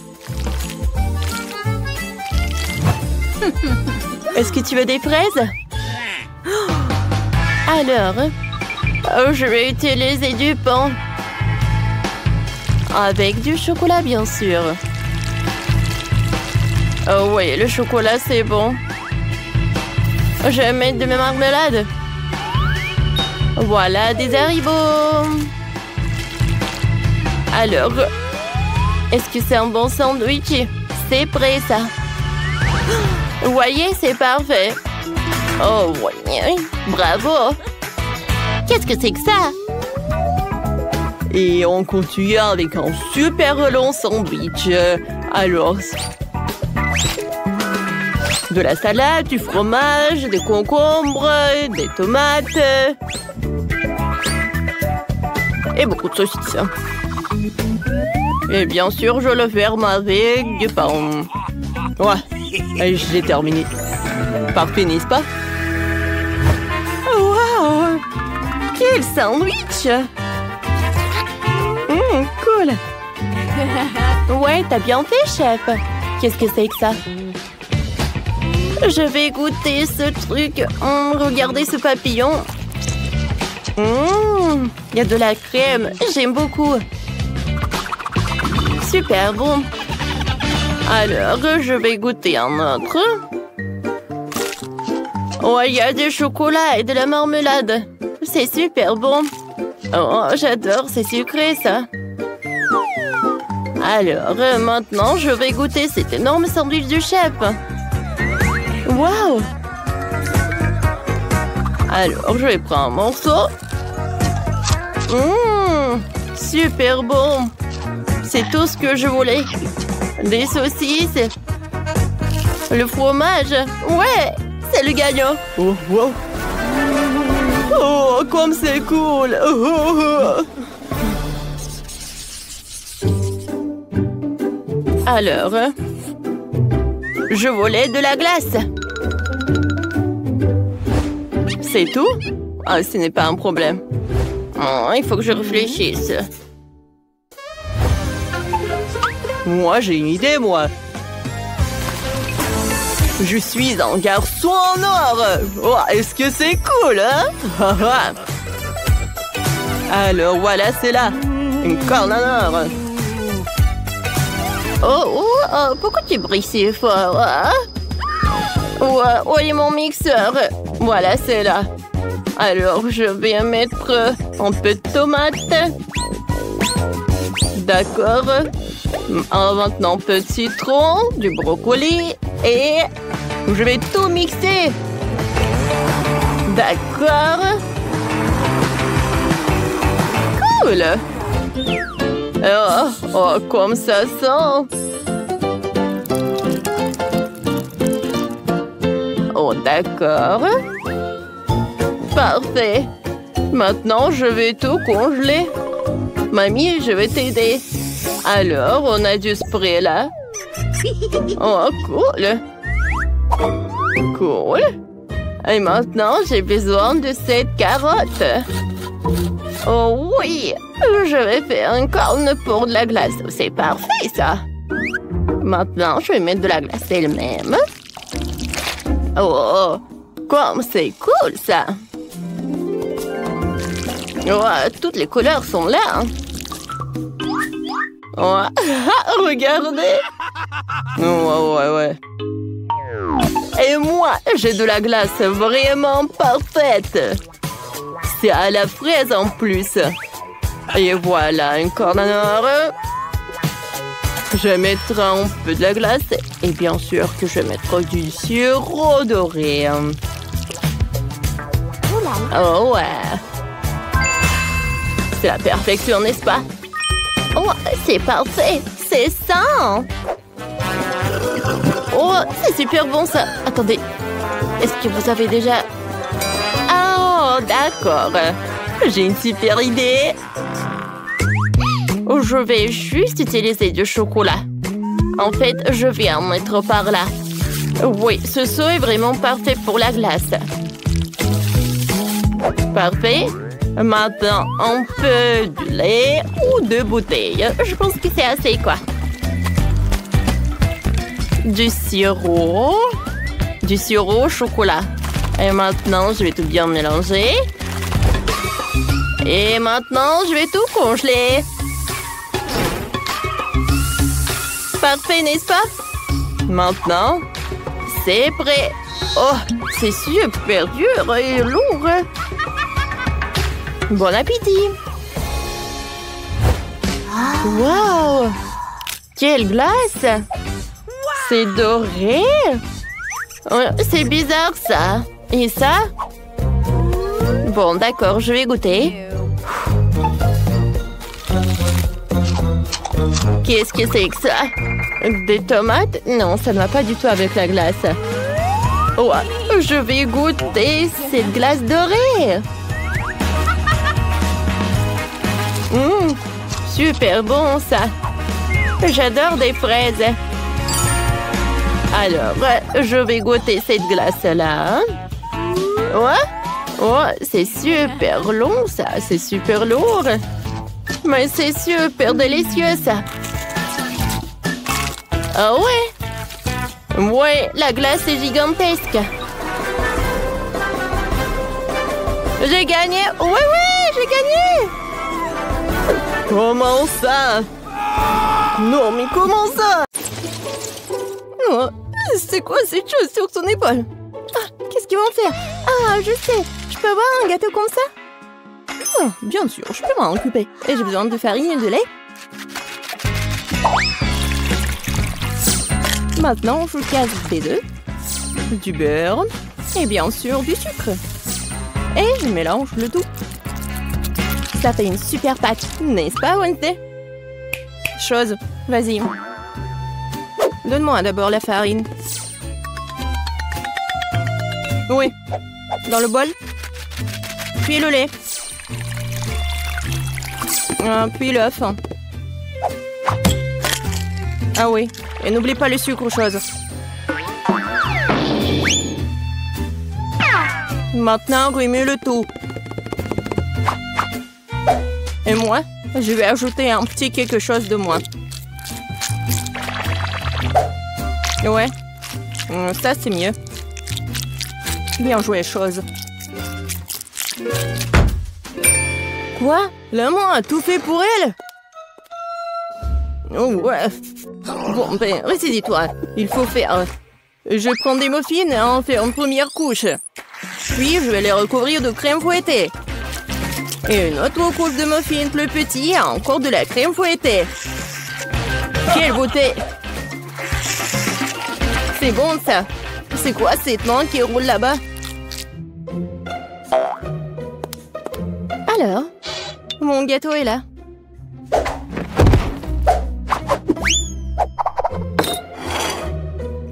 Est-ce que tu veux des fraises? Alors, je vais utiliser du pain. Avec du chocolat, bien sûr. Oh oui, le chocolat, c'est bon. Je vais mettre de ma marmelade. Voilà, des haribots. Alors, est-ce que c'est un bon sandwich? C'est prêt, ça. Vous voyez, c'est parfait. Oh oui, bravo. Qu'est-ce que c'est que ça? Et on continue avec un super long sandwich. Alors, de la salade, du fromage, des concombres, des tomates. Et beaucoup de saucisses. Et bien sûr, je le ferme avec du pain. Ouais, je l'ai terminé. Parfait, n'est-ce pas? Wow! Quel sandwich! Cool! Ouais, t'as bien fait, chef. Qu'est-ce que c'est que ça? Je vais goûter ce truc. Regardez ce papillon. Il y a de la crème. J'aime beaucoup. Super bon. Alors, je vais goûter un autre. Ouais, il y a du chocolat et de la marmelade. C'est super bon. Oh, j'adore, c'est sucré, ça. Alors, maintenant, je vais goûter cet énorme sandwich du chef. Waouh! Alors, je vais prendre un morceau. Super bon. C'est tout ce que je voulais. Des saucisses. Le fromage. Ouais, c'est le gagnant. Oh, wow. Oh, comme c'est cool. Alors, je voulais de la glace. C'est tout? Ah, ce n'est pas un problème. Oh, il faut que je réfléchisse. Moi, j'ai une idée, moi. Je suis un garçon en or. Oh, est-ce que c'est cool, hein? Alors, voilà, c'est là. Une corne en or. Oh, pourquoi tu brilles si fort, hein? Où est mon mixeur? Voilà, c'est là. Alors, je vais mettre un peu de tomate. D'accord. Maintenant, un peu de citron, du brocoli et je vais tout mixer. D'accord. Cool. Oh, comme ça sent. Oh, d'accord. Parfait. Maintenant, je vais tout congeler. Mamie, je vais t'aider. Alors, on a du spray là. Oh, cool. Cool. Et maintenant, j'ai besoin de cette carotte. Oh oui, je vais faire une corne pour de la glace. C'est parfait, ça. Maintenant, je vais mettre de la glace elle-même. Oh, comme c'est cool, ça. Oh, toutes les couleurs sont là. Oh, regardez. Oh, ouais. Et moi, j'ai de la glace vraiment parfaite. C'est à la fraise en plus. Et voilà, une corne en or. Je mettrai un peu de la glace. Et bien sûr que je mettrai du sirop doré. Oh ouais. C'est la perfection, n'est-ce pas? Oh, c'est parfait. C'est ça. Oh, c'est super bon ça. Attendez. Est-ce que vous avez déjà... Oh, d'accord. J'ai une super idée. Je vais juste utiliser du chocolat. En fait, je vais en mettre par là. Oui, ce saut est vraiment parfait pour la glace. Parfait. Maintenant, un peu de lait ou de bouteille. Je pense que c'est assez, quoi. Du sirop au chocolat. Et maintenant, je vais tout bien mélanger. Et maintenant, je vais tout congeler. Parfait, n'est-ce pas? Maintenant, c'est prêt. Oh, c'est super dur et lourd. Bon appétit. Wow! Quelle glace! C'est doré? C'est bizarre, ça. Et ça? Bon, d'accord, je vais goûter. Qu'est-ce que c'est que ça? Des tomates? Non, ça ne va pas du tout avec la glace. Oh, je vais goûter cette glace dorée. Super bon, ça. J'adore des fraises. Alors, je vais goûter cette glace-là. Oh, c'est super long, ça. C'est super lourd. Mais c'est super délicieux, ça. Ah ouais? Ouais, la glace est gigantesque. J'ai gagné. Oui, j'ai gagné. Comment ça? Non, mais comment ça? Oh, c'est quoi cette chose sur son épaule? Ah, qu'est-ce qu'ils vont faire? Ah, je sais. Je peux avoir un gâteau comme ça? Oh, bien sûr, je peux m'en occuper. Et j'ai besoin de farine et de lait. Maintenant, je casse des œufs, du beurre et bien sûr du sucre. Et je mélange le tout. Ça fait une super pâte, n'est-ce pas, Wednesday? Chose, vas-y. Donne-moi d'abord la farine. Oui, dans le bol. Puis le lait. Puis l'œuf. Ah oui, et n'oublie pas le sucre, chose. Maintenant, remue le tout. Et moi, je vais ajouter un petit quelque chose de moins. Ouais, ça c'est mieux. Bien joué, chose. Quoi? La main a tout fait pour elle? Oh ouais. Bon, ben, ressaisis-toi. Il faut faire... Je prends des muffins et en fais une première couche. Puis, je vais les recouvrir de crème fouettée. Et une autre couche de muffins plus petits et encore de la crème fouettée. Quelle beauté! C'est bon, ça. C'est quoi cette main qui roule là-bas? Alors, mon gâteau est là.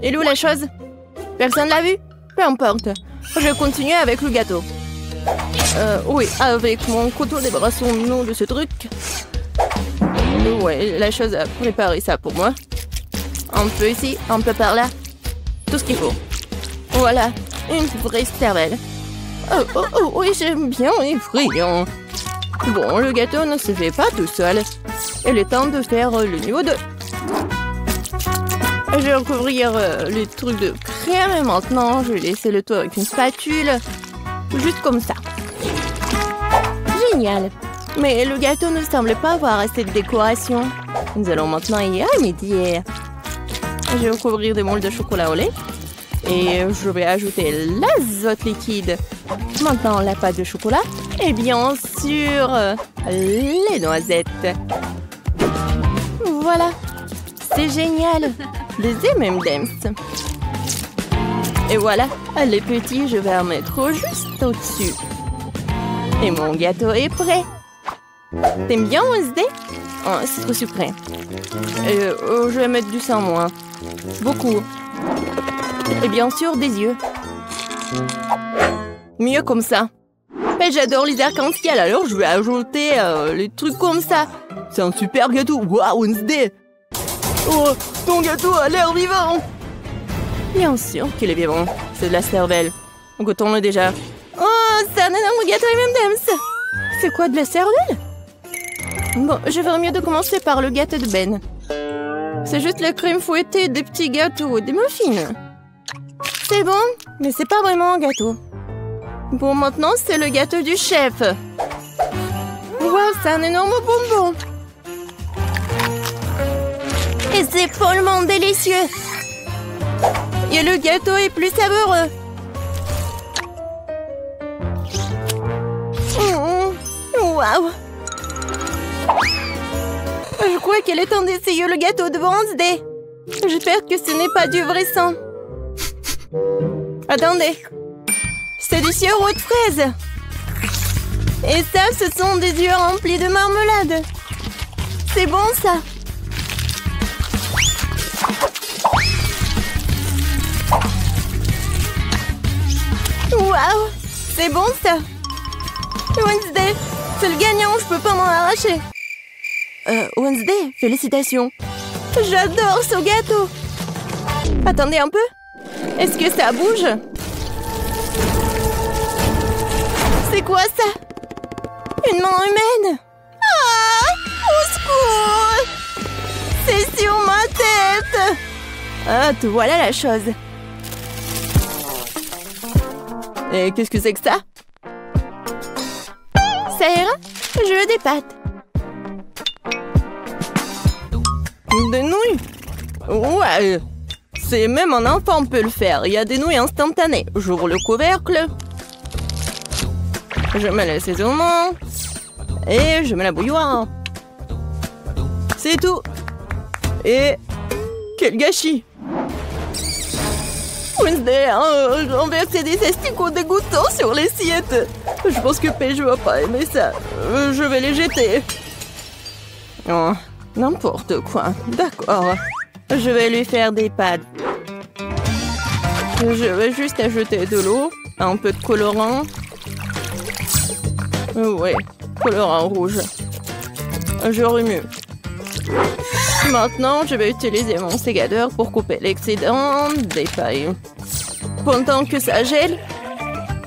Et où la chose? Personne l'a vu? Peu importe. Je continue avec le gâteau. Oui, avec mon couteau, débarrassons-nous de ce truc. Ouais, la chose a préparé ça pour moi. Un peu ici, un peu par là. Tout ce qu'il faut. Voilà, une vraie cervelle. Oh, oui, j'aime bien effrayant. Bon, le gâteau ne se fait pas tout seul. Il est temps de faire le niveau 2. Je vais recouvrir les trucs de crème et maintenant je vais laisser le tout avec une spatule. Juste comme ça. Génial. Mais le gâteau ne semble pas avoir assez de décoration. Nous allons maintenant y remédier. Je vais recouvrir des moules de chocolat au lait. Et je vais ajouter l'azote liquide. Maintenant, la pâte de chocolat. Et bien sûr, les noisettes. Voilà. C'est génial. Des M&M's. Et voilà, les petits, je vais en mettre juste au-dessus. Et mon gâteau est prêt. T'aimes bien Wednesday? Oh, c'est trop sucré. Je vais mettre du sang moins. Beaucoup. Et bien sûr, des yeux. Mieux comme ça. Mais j'adore les arcs-en-ciel, alors je vais ajouter les trucs comme ça. C'est un super gâteau. Waouh, Wednesday! Oh, ton gâteau a l'air vivant! Bien sûr qu'il est vivant. C'est de la cervelle. Goûtons-le déjà. Oh, c'est un énorme gâteau M&M's! C'est quoi, de la cervelle? Bon, je ferais mieux de commencer par le gâteau de Ben. C'est juste la crème fouettée, des petits gâteaux, des muffins. C'est bon, mais c'est pas vraiment un gâteau. Bon, maintenant, c'est le gâteau du chef. Wow, c'est un énorme bonbon. Et c'est follement délicieux. Et le gâteau est plus savoureux. Waouh. Je crois qu'elle est temps d'essayer le gâteau de Wednesday. J'espère que ce n'est pas du vrai sang. Attendez. C'est du sirop de fraise. Et ça, ce sont des yeux remplis de marmelade. C'est bon, ça. Waouh. C'est bon, ça. Wednesday, c'est le gagnant, je peux pas m'en arracher. Wednesday, félicitations. J'adore ce gâteau. Attendez un peu. Est-ce que ça bouge? C'est quoi ça? Une main humaine? Ah! Au secours! C'est sur ma tête! Ah, te voilà la chose. Et qu'est-ce que c'est que ça? Ça ira? Je veux des pâtes. Des nouilles? Ouais. C'est même un enfant peut le faire. Il y a des nouilles instantanées. J'ouvre le couvercle. Je mets l'assaisonnement. Et je mets la bouilloire. C'est tout. Et... quel gâchis! Wednesday a renversé des asticots dégoûtants sur l'assiette. Je pense que Paige va pas aimer ça. Je vais les jeter. Oh, n'importe quoi. D'accord. Je vais lui faire des pâtes. Je vais juste ajouter de l'eau, un peu de colorant. Oui, colorant rouge. Je remue. Maintenant, je vais utiliser mon sécateur pour couper l'excédent des pailles. Pendant que ça gèle,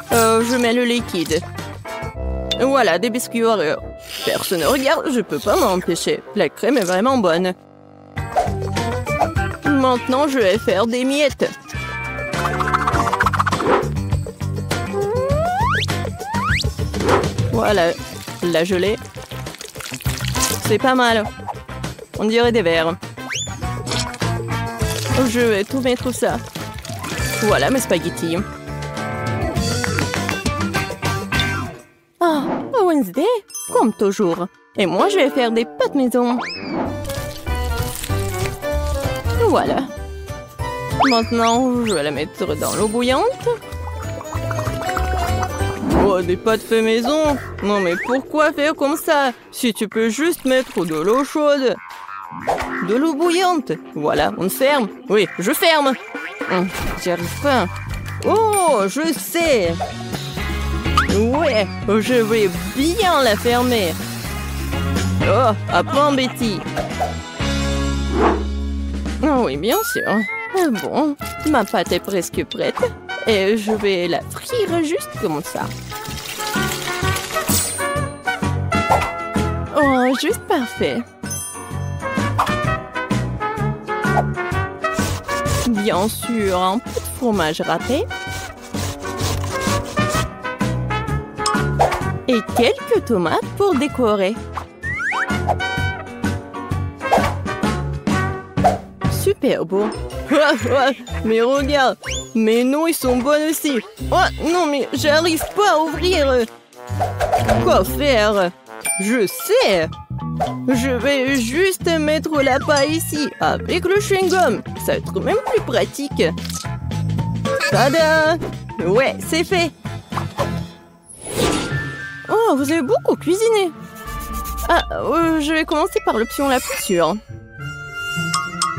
je mets le liquide. Voilà, des biscuits Oreo. Personne ne regarde, je peux pas m'empêcher. La crème est vraiment bonne. Maintenant, je vais faire des miettes. Voilà, la gelée. C'est pas mal. On dirait des verres. Je vais tout mettre ça. Voilà mes spaghettis. Ah, Wednesday, comme toujours. Et moi, je vais faire des pâtes maison. Voilà. Maintenant, je vais la mettre dans l'eau bouillante. Oh, des pâtes fait maison? Non, mais pourquoi faire comme ça? Si tu peux juste mettre de l'eau chaude. De l'eau bouillante. Voilà, on ferme. Oui, je ferme. J'y arrive pas. Oh, je sais. Ouais, je vais bien la fermer. Oh, apprends, Betty. Oh, oui, bien sûr. Bon, ma pâte est presque prête. Et je vais la frire juste comme ça. Oh, juste parfait. Bien sûr, un peu de fromage râpé. Et quelques tomates pour décorer. Super beau. Mais regarde, mes nouilles sont bonnes aussi. Oh non, mais j'arrive pas à ouvrir. Quoi faire? Je sais. Je vais juste mettre la paille ici avec le chewing-gum. Ça va être même plus pratique. Tada! Ouais, c'est fait. Oh, vous avez beaucoup cuisiné. Ah, je vais commencer par l'option la plus sûre.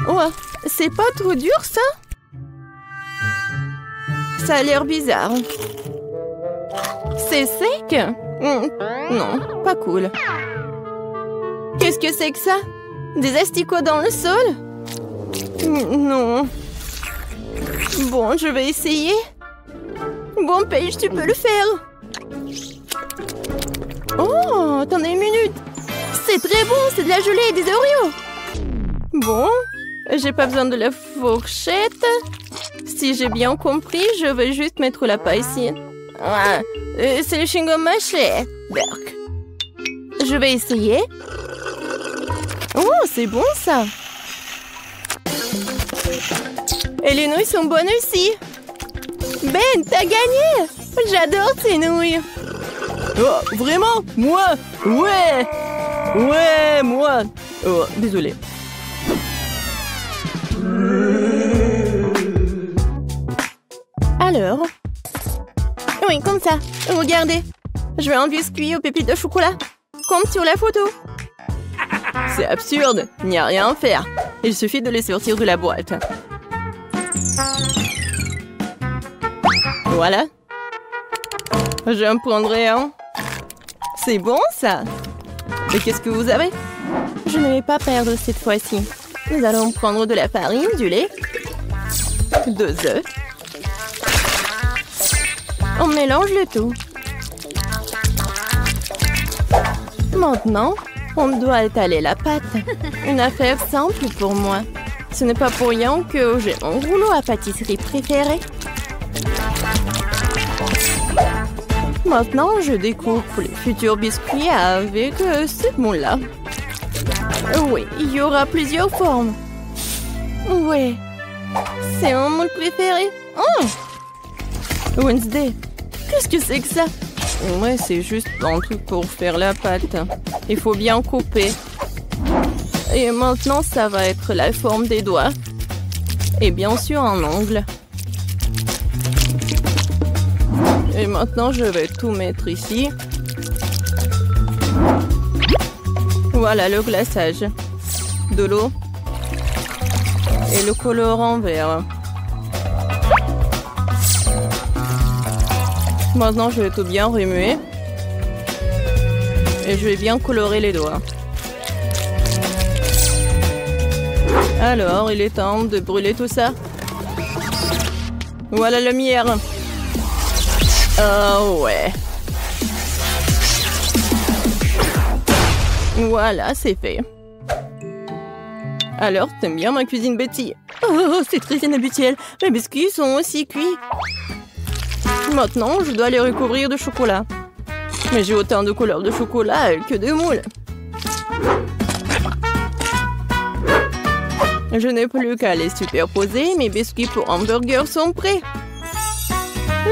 Oh, c'est pas trop dur, ça? Ça a l'air bizarre. C'est sec? Non, pas cool. Qu'est-ce que c'est que ça? Des asticots dans le sol? Non. Bon, je vais essayer. Bon, Paige, tu peux le faire. Oh, attendez une minute. C'est très bon, c'est de la gelée et des Oreos. Bon, j'ai pas besoin de la fourchette. Si j'ai bien compris, je vais juste mettre la paille ici. Ah, c'est le chewing-gum mâché. Berk. Je vais essayer. Oh, c'est bon ça. Et les nouilles sont bonnes aussi. Ben, t'as gagné. J'adore ces nouilles. Oh, vraiment? Moi? Ouais. Ouais, moi. Oh, désolé. Alors? Oui, comme ça. Regardez. Je vais un biscuit aux pépites de chocolat. Comme sur la photo. C'est absurde. Il n'y a rien à faire. Il suffit de les sortir de la boîte. Voilà. J'en prendrai un. C'est bon, ça. Et qu'est-ce que vous avez? Je ne vais pas perdre cette fois-ci. Nous allons prendre de la farine, du lait, 2 œufs. On mélange le tout. Maintenant, on doit étaler la pâte. Une affaire simple pour moi. Ce n'est pas pour rien que j'ai mon rouleau à pâtisserie préféré. Maintenant, je découpe les futurs biscuits avec cette moule-là. Oui, il y aura plusieurs formes. Oui, c'est mon moule préféré. Oh! Wednesday, qu'est-ce que c'est que ça? Ouais, c'est juste un truc pour faire la pâte. Il faut bien couper. Et maintenant, ça va être la forme des doigts. Et bien sûr, un ongle. Et maintenant, je vais tout mettre ici. Voilà le glaçage. De l'eau. Et le colorant vert. Maintenant, je vais tout bien remuer. Et je vais bien colorer les doigts. Alors, il est temps de brûler tout ça. Voilà la lumière. Oh ouais. Voilà, c'est fait. Alors, t'aimes bien ma cuisine, Betty? Oh, c'est très inhabituel. Mes biscuits sont aussi cuits. Maintenant, je dois les recouvrir de chocolat. Mais j'ai autant de couleurs de chocolat que de moules. Je n'ai plus qu'à les superposer. Mes biscuits pour hamburger sont prêts.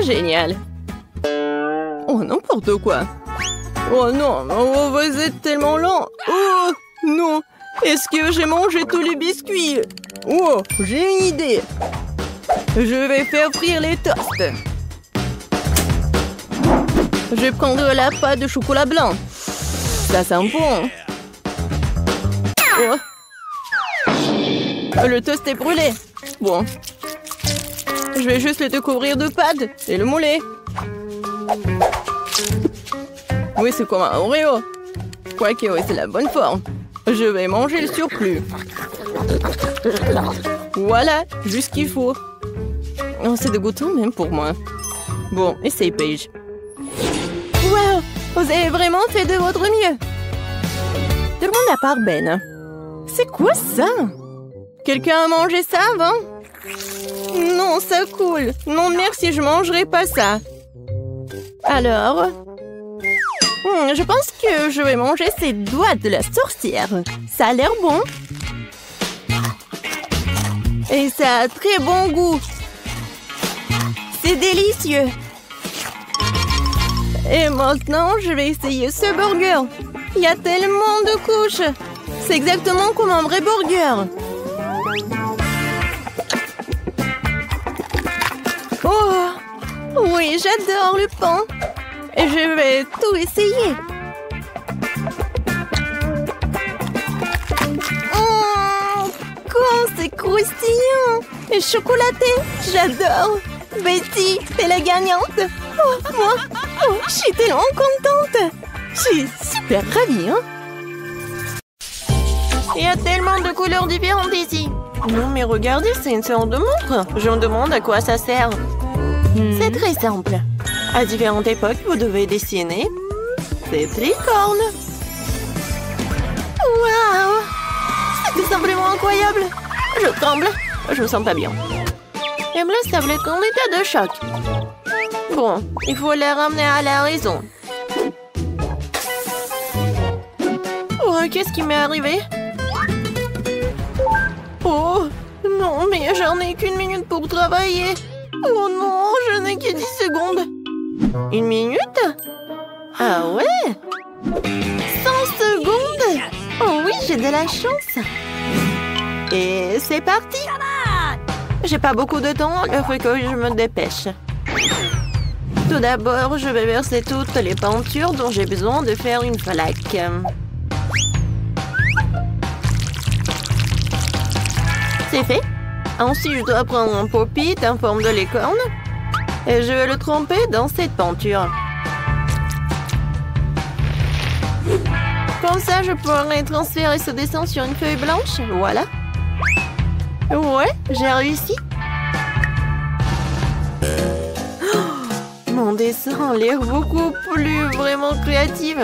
Génial. Oh, n'importe quoi. Oh non, oh, vous êtes tellement lent. Oh, non. Est-ce que j'ai mangé tous les biscuits? Oh, j'ai une idée. Je vais faire frire les toasts. Je vais prendre la pâte de chocolat blanc. Ça sent bon. Oh. Le toast est brûlé. Bon. Je vais juste le découvrir de pâte et le mouler. Oui, c'est comme un Oreo. Quoique, oui, c'est la bonne forme. Je vais manger le surplus. Voilà, juste ce qu'il faut. Oh, c'est dégoûtant même pour moi. Bon, essaye, Paige. Wow, vous avez vraiment fait de votre mieux. Tout le monde à part Ben. C'est quoi ça? Quelqu'un a mangé ça avant? Non, ça coule. Non, merci, je mangerai pas ça. Alors... je pense que je vais manger ces doigts de la sorcière. Ça a l'air bon. Et ça a très bon goût. C'est délicieux. Et maintenant, je vais essayer ce burger. Il y a tellement de couches. C'est exactement comme un vrai burger. Oh, oui, j'adore le pain. Et je vais tout essayer. Oh, quand c'est croustillant et chocolaté, j'adore. Betty, t'es la gagnante. Oh, moi, oh, je suis tellement contente. Je suis super ravie, hein. Il y a tellement de couleurs différentes ici. Non, mais regardez, c'est une sorte de montre. Je me demande à quoi ça sert. C'est très simple. À différentes époques, vous devez dessiner des tricornes. Waouh! C'est tout simplement incroyable. Je tremble. Je me sens pas bien. Emma semble être en état de choc. Bon, il faut les ramener à la raison. Oh, qu'est-ce qui m'est arrivé? Oh, non, mais j'en ai qu'une minute pour travailler. Oh non, je n'ai que 10 secondes. Une minute? Ah ouais? 100 secondes? Oh oui, j'ai de la chance. Et c'est parti. J'ai pas beaucoup de temps, il faut que je me dépêche. Tout d'abord, je vais verser toutes les peintures dont j'ai besoin de faire une flaque. C'est fait. Ensuite, je dois prendre un pop-it en forme de licorne. Et je vais le tremper dans cette peinture. Comme ça, je pourrai transférer ce dessin sur une feuille blanche. Voilà. Ouais, j'ai réussi. Oh, mon dessin a l'air beaucoup plus vraiment créatif.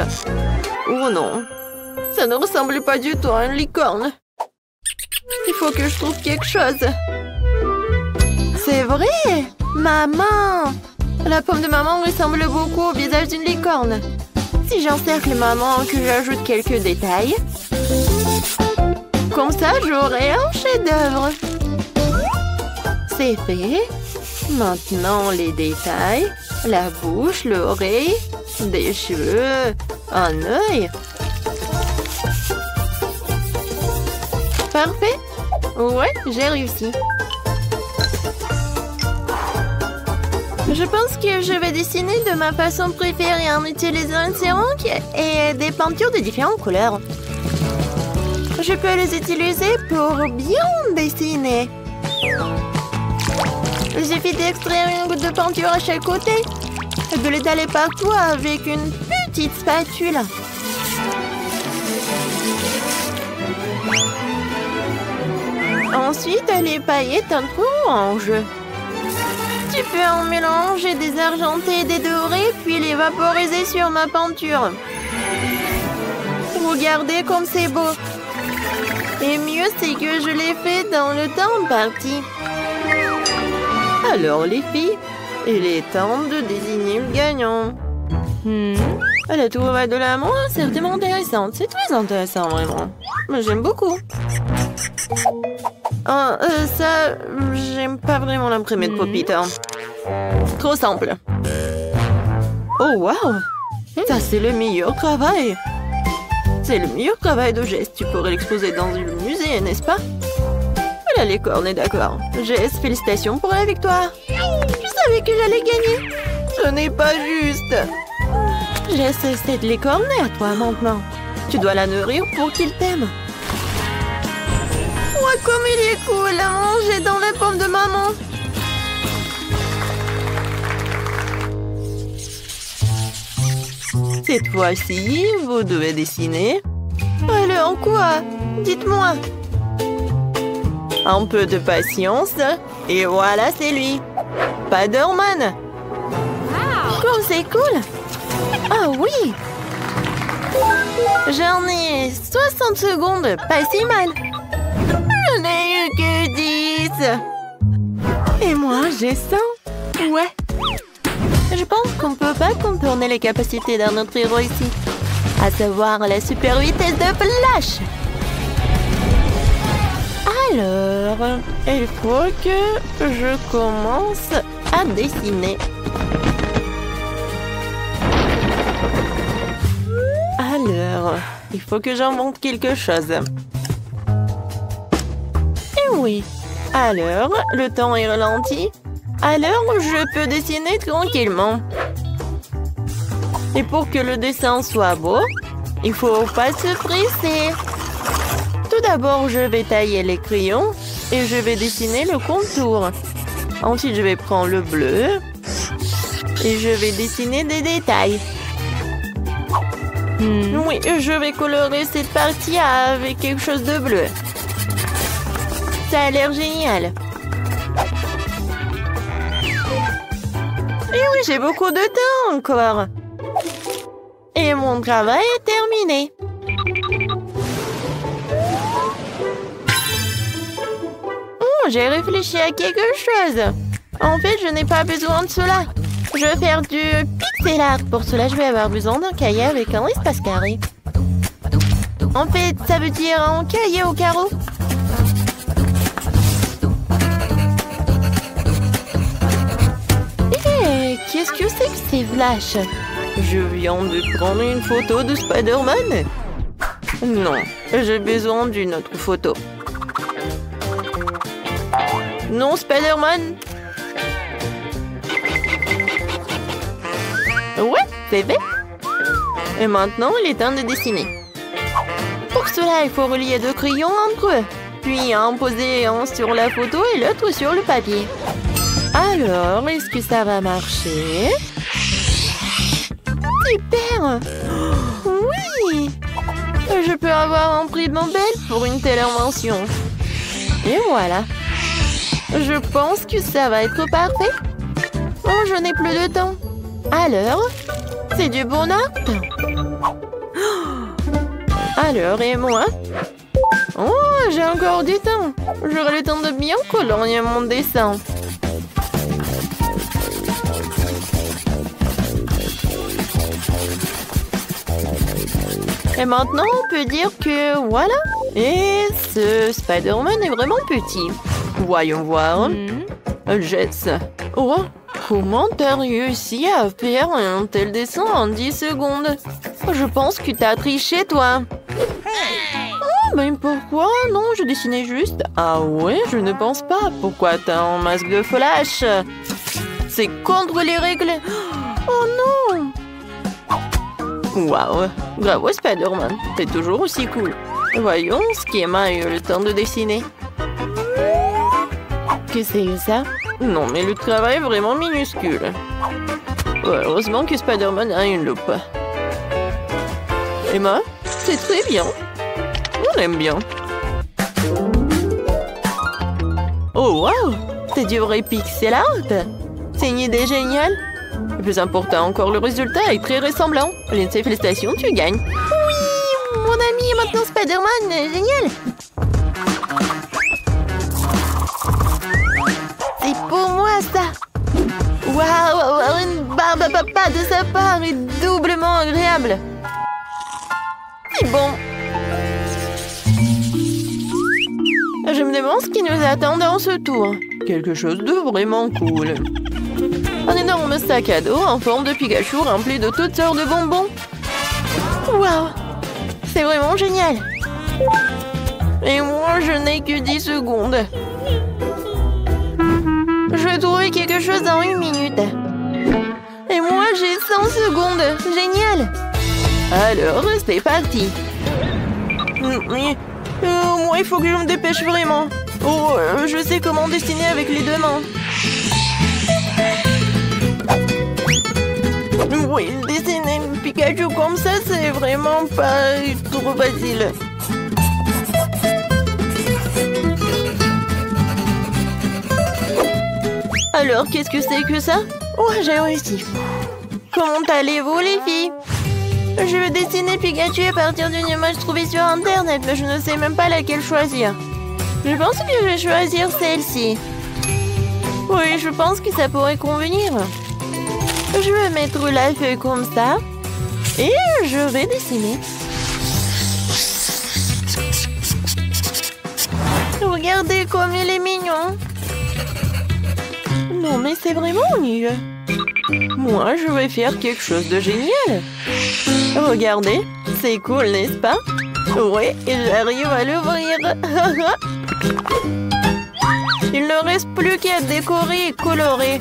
Oh non, ça ne ressemble pas du tout à une licorne. Il faut que je trouve quelque chose. C'est vrai! Maman! La pomme de maman ressemble beaucoup au visage d'une licorne. Si j'encercle maman et que j'ajoute quelques détails, comme ça, j'aurai un chef-d'œuvre. C'est fait. Maintenant, les détails. La bouche, l'oreille, des cheveux, un œil. Parfait. Ouais, j'ai réussi. Je pense que je vais dessiner de ma façon préférée en utilisant une céramique et des peintures de différentes couleurs. Je peux les utiliser pour bien dessiner. Il suffit d'extraire une goutte de peinture à chaque côté et de l'étaler partout avec une petite spatule. Ensuite, les paillettes en orange. Tu peux en mélanger des argentés et des dorés, puis les vaporiser sur ma peinture. Regardez comme c'est beau. Et mieux, c'est que je l'ai fait dans le temps imparti. Alors, les filles, il est temps de désigner le gagnant. La tour de l'amour, c'est vraiment intéressant. C'est très intéressant, vraiment. J'aime beaucoup. Ça, j'aime pas vraiment l'imprimé de Popita. Trop simple. Oh, wow! Ça, c'est le meilleur travail. C'est le meilleur travail de Jess. Tu pourrais l'exposer dans un musée, n'est-ce pas? Voilà les cornes, d'accord. Jess, félicitations pour la victoire. Je savais que j'allais gagner. Ce n'est pas juste. Jess, c'est de les corner à toi maintenant. Tu dois la nourrir pour qu'il t'aime. Oh, comme il est cool à manger dans la pomme de maman. Cette fois-ci, vous devez dessiner. Alors quoi? Dites-moi. Un peu de patience. Et voilà, c'est lui. Spider-Man. Comme c'est cool. Ah oui. J'en ai 60 secondes. Pas si mal. Je n'ai eu que 10. Et moi, j'ai 100. Ouais. Je pense qu'on ne peut pas contourner les capacités d'un autre héros ici. À savoir la super vitesse de Flash. Alors, il faut que je commence à dessiner. Alors, il faut que j'invente quelque chose. Et oui. Alors, le temps est ralenti. Alors, je peux dessiner tranquillement. Et pour que le dessin soit beau, il faut pas se presser. Tout d'abord, je vais tailler les crayons et je vais dessiner le contour. Ensuite, je vais prendre le bleu et je vais dessiner des détails. Oui, je vais colorer cette partie avec quelque chose de bleu. Ça a l'air génial. Et oui, j'ai beaucoup de temps encore. Et mon travail est terminé. Oh, j'ai réfléchi à quelque chose. En fait, je n'ai pas besoin de cela. Je vais faire du pixel art. Pour cela, je vais avoir besoin d'un cahier avec un espace carré. En fait, ça veut dire un cahier au carreau. Qu'est-ce que c'est que ces flashs? Je viens de prendre une photo de Spider-Man. Non, j'ai besoin d'une autre photo. Non, Spider-Man. Ouais, c'est fait. Et maintenant, il est temps de dessiner. Pour cela, il faut relier deux crayons entre eux. Puis en poser un sur la photo et l'autre sur le papier. Alors, est-ce que ça va marcher? Super! Oui! Je peux avoir un prix Nobel pour une telle invention. Et voilà. Je pense que ça va être parfait. Oh, je n'ai plus de temps. Alors, c'est du bon art? Alors, et moi? Oh, j'ai encore du temps. J'aurai le temps de bien colorier mon dessin. Et maintenant, on peut dire que voilà. Et ce Spider-Man est vraiment petit. Voyons voir. Jess. Oh, comment t'as réussi à faire un tel dessin en 10 secondes? Je pense que t'as triché, toi. Oh, mais pourquoi? Non, je dessinais juste. Ah ouais, je ne pense pas. Pourquoi t'as un masque de Flash? C'est contre les règles. Oh non! Waouh! Bravo Spider-Man, t'es toujours aussi cool. Voyons, Schema a eu le temps de dessiner. Que c'est ça? Non, mais le travail est vraiment minuscule. Heureusement que Spider-Man a une loupe. Emma, c'est très bien. On aime bien. Oh waouh! C'est du vrai pixel art! C'est une idée géniale! Le plus important encore, le résultat est très ressemblant. Lindsay, félicitations, tu gagnes. Oui, mon et maintenant Spider-Man, génial! C'est pour moi, ça! Waouh, une barbe à papa de sa part est doublement agréable! C'est bon! Je me demande ce qui nous attend dans ce tour. Quelque chose de vraiment cool. Un énorme sac à dos en forme de Pikachu rempli de toutes sortes de bonbons. Waouh! C'est vraiment génial! Et moi, je n'ai que 10 secondes. Je vais trouver quelque chose en 1 minute. Et moi, j'ai 100 secondes. Génial! Alors, c'est parti. Moi, il faut que je me dépêche vraiment. Oh, je sais comment dessiner avec les 2 mains. Oui, dessiner Pikachu comme ça, c'est vraiment pas trop facile. Alors, qu'est-ce que c'est que ça? Oh, j'ai réussi. Comment allez-vous, les filles? Je vais dessiner Pikachu à partir d'une image trouvée sur Internet, mais je ne sais même pas laquelle choisir. Je pense que je vais choisir celle-ci. Oui, je pense que ça pourrait convenir. Je vais mettre la feuille comme ça. Et je vais dessiner. Regardez comme il est mignon. Non, mais c'est vraiment nul. Moi, je vais faire quelque chose de génial. Regardez, c'est cool, n'est-ce pas? Oui, j'arrive à l'ouvrir. Il ne reste plus qu'à décorer et colorer.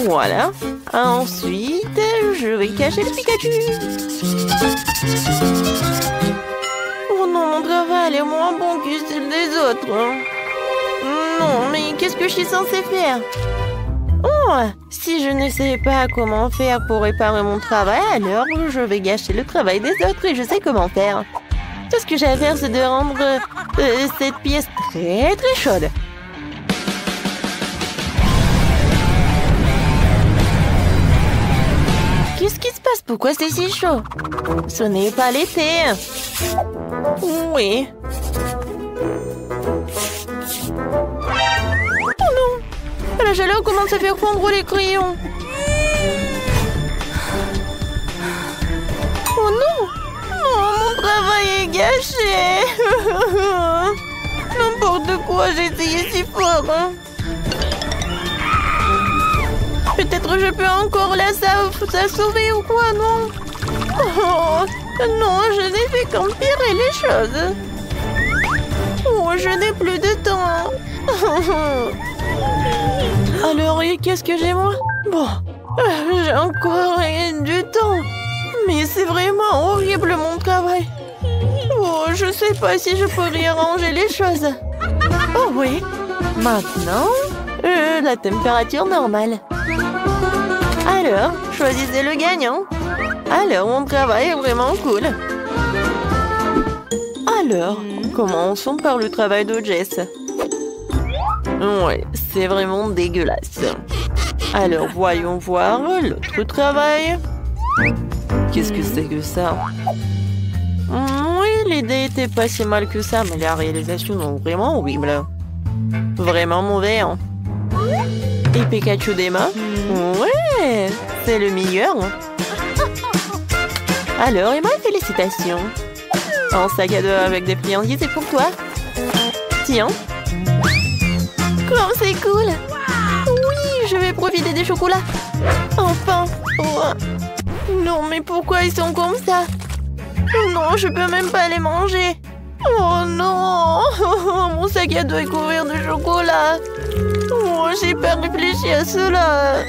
Voilà. Ensuite, je vais cacher le Pikachu. Oh non, mon travail est moins bon que celui des autres. Non, mais qu'est-ce que je suis censée faire? Oh, si je ne sais pas comment faire pour réparer mon travail, alors je vais gâcher le travail des autres et je sais comment faire. Tout ce que j'ai à faire, c'est de rendre cette pièce très très chaude. Qu'est-ce qui se passe? Pourquoi c'est si chaud? Ce n'est pas l'été. Oui. Oh non! La chaleur commence à faire fondre les crayons. Oh non! Oh, mon travail est gâché. N'importe quoi, j'ai essayé si fort. Peut-être je peux encore la sauver ou quoi, non? Oh, non, je n'ai fait qu'empirer les choses. Oh, je n'ai plus de temps. Alors, qu'est-ce que j'ai, moi? Bon, j'ai encore du temps. Mais c'est vraiment horrible, mon travail. Oh, je sais pas si je peux réarranger les choses. Oh oui. Maintenant, la température normale. Alors, choisissez le gagnant. Alors, mon travail est vraiment cool. Alors, commençons par le travail de Jess. Ouais, c'est vraiment dégueulasse. Alors, voyons voir l'autre travail. Qu'est-ce que c'est que ça? Oui, l'idée était pas si mal que ça, mais la réalisation est vraiment horrible. Vraiment mauvais, hein? Et Pikachu des mains? Ouais, c'est le meilleur. Alors, Emma, félicitations. Un sac à dos avec des friandises, c'est pour toi. Tiens. Comme c'est cool. Oui, je vais profiter des chocolats. Enfin. Oh. Non, mais pourquoi ils sont comme ça? Non, je peux même pas les manger. Oh non. Mon sac à dos est couvert de chocolat. Oh, j'ai pas réfléchi à cela.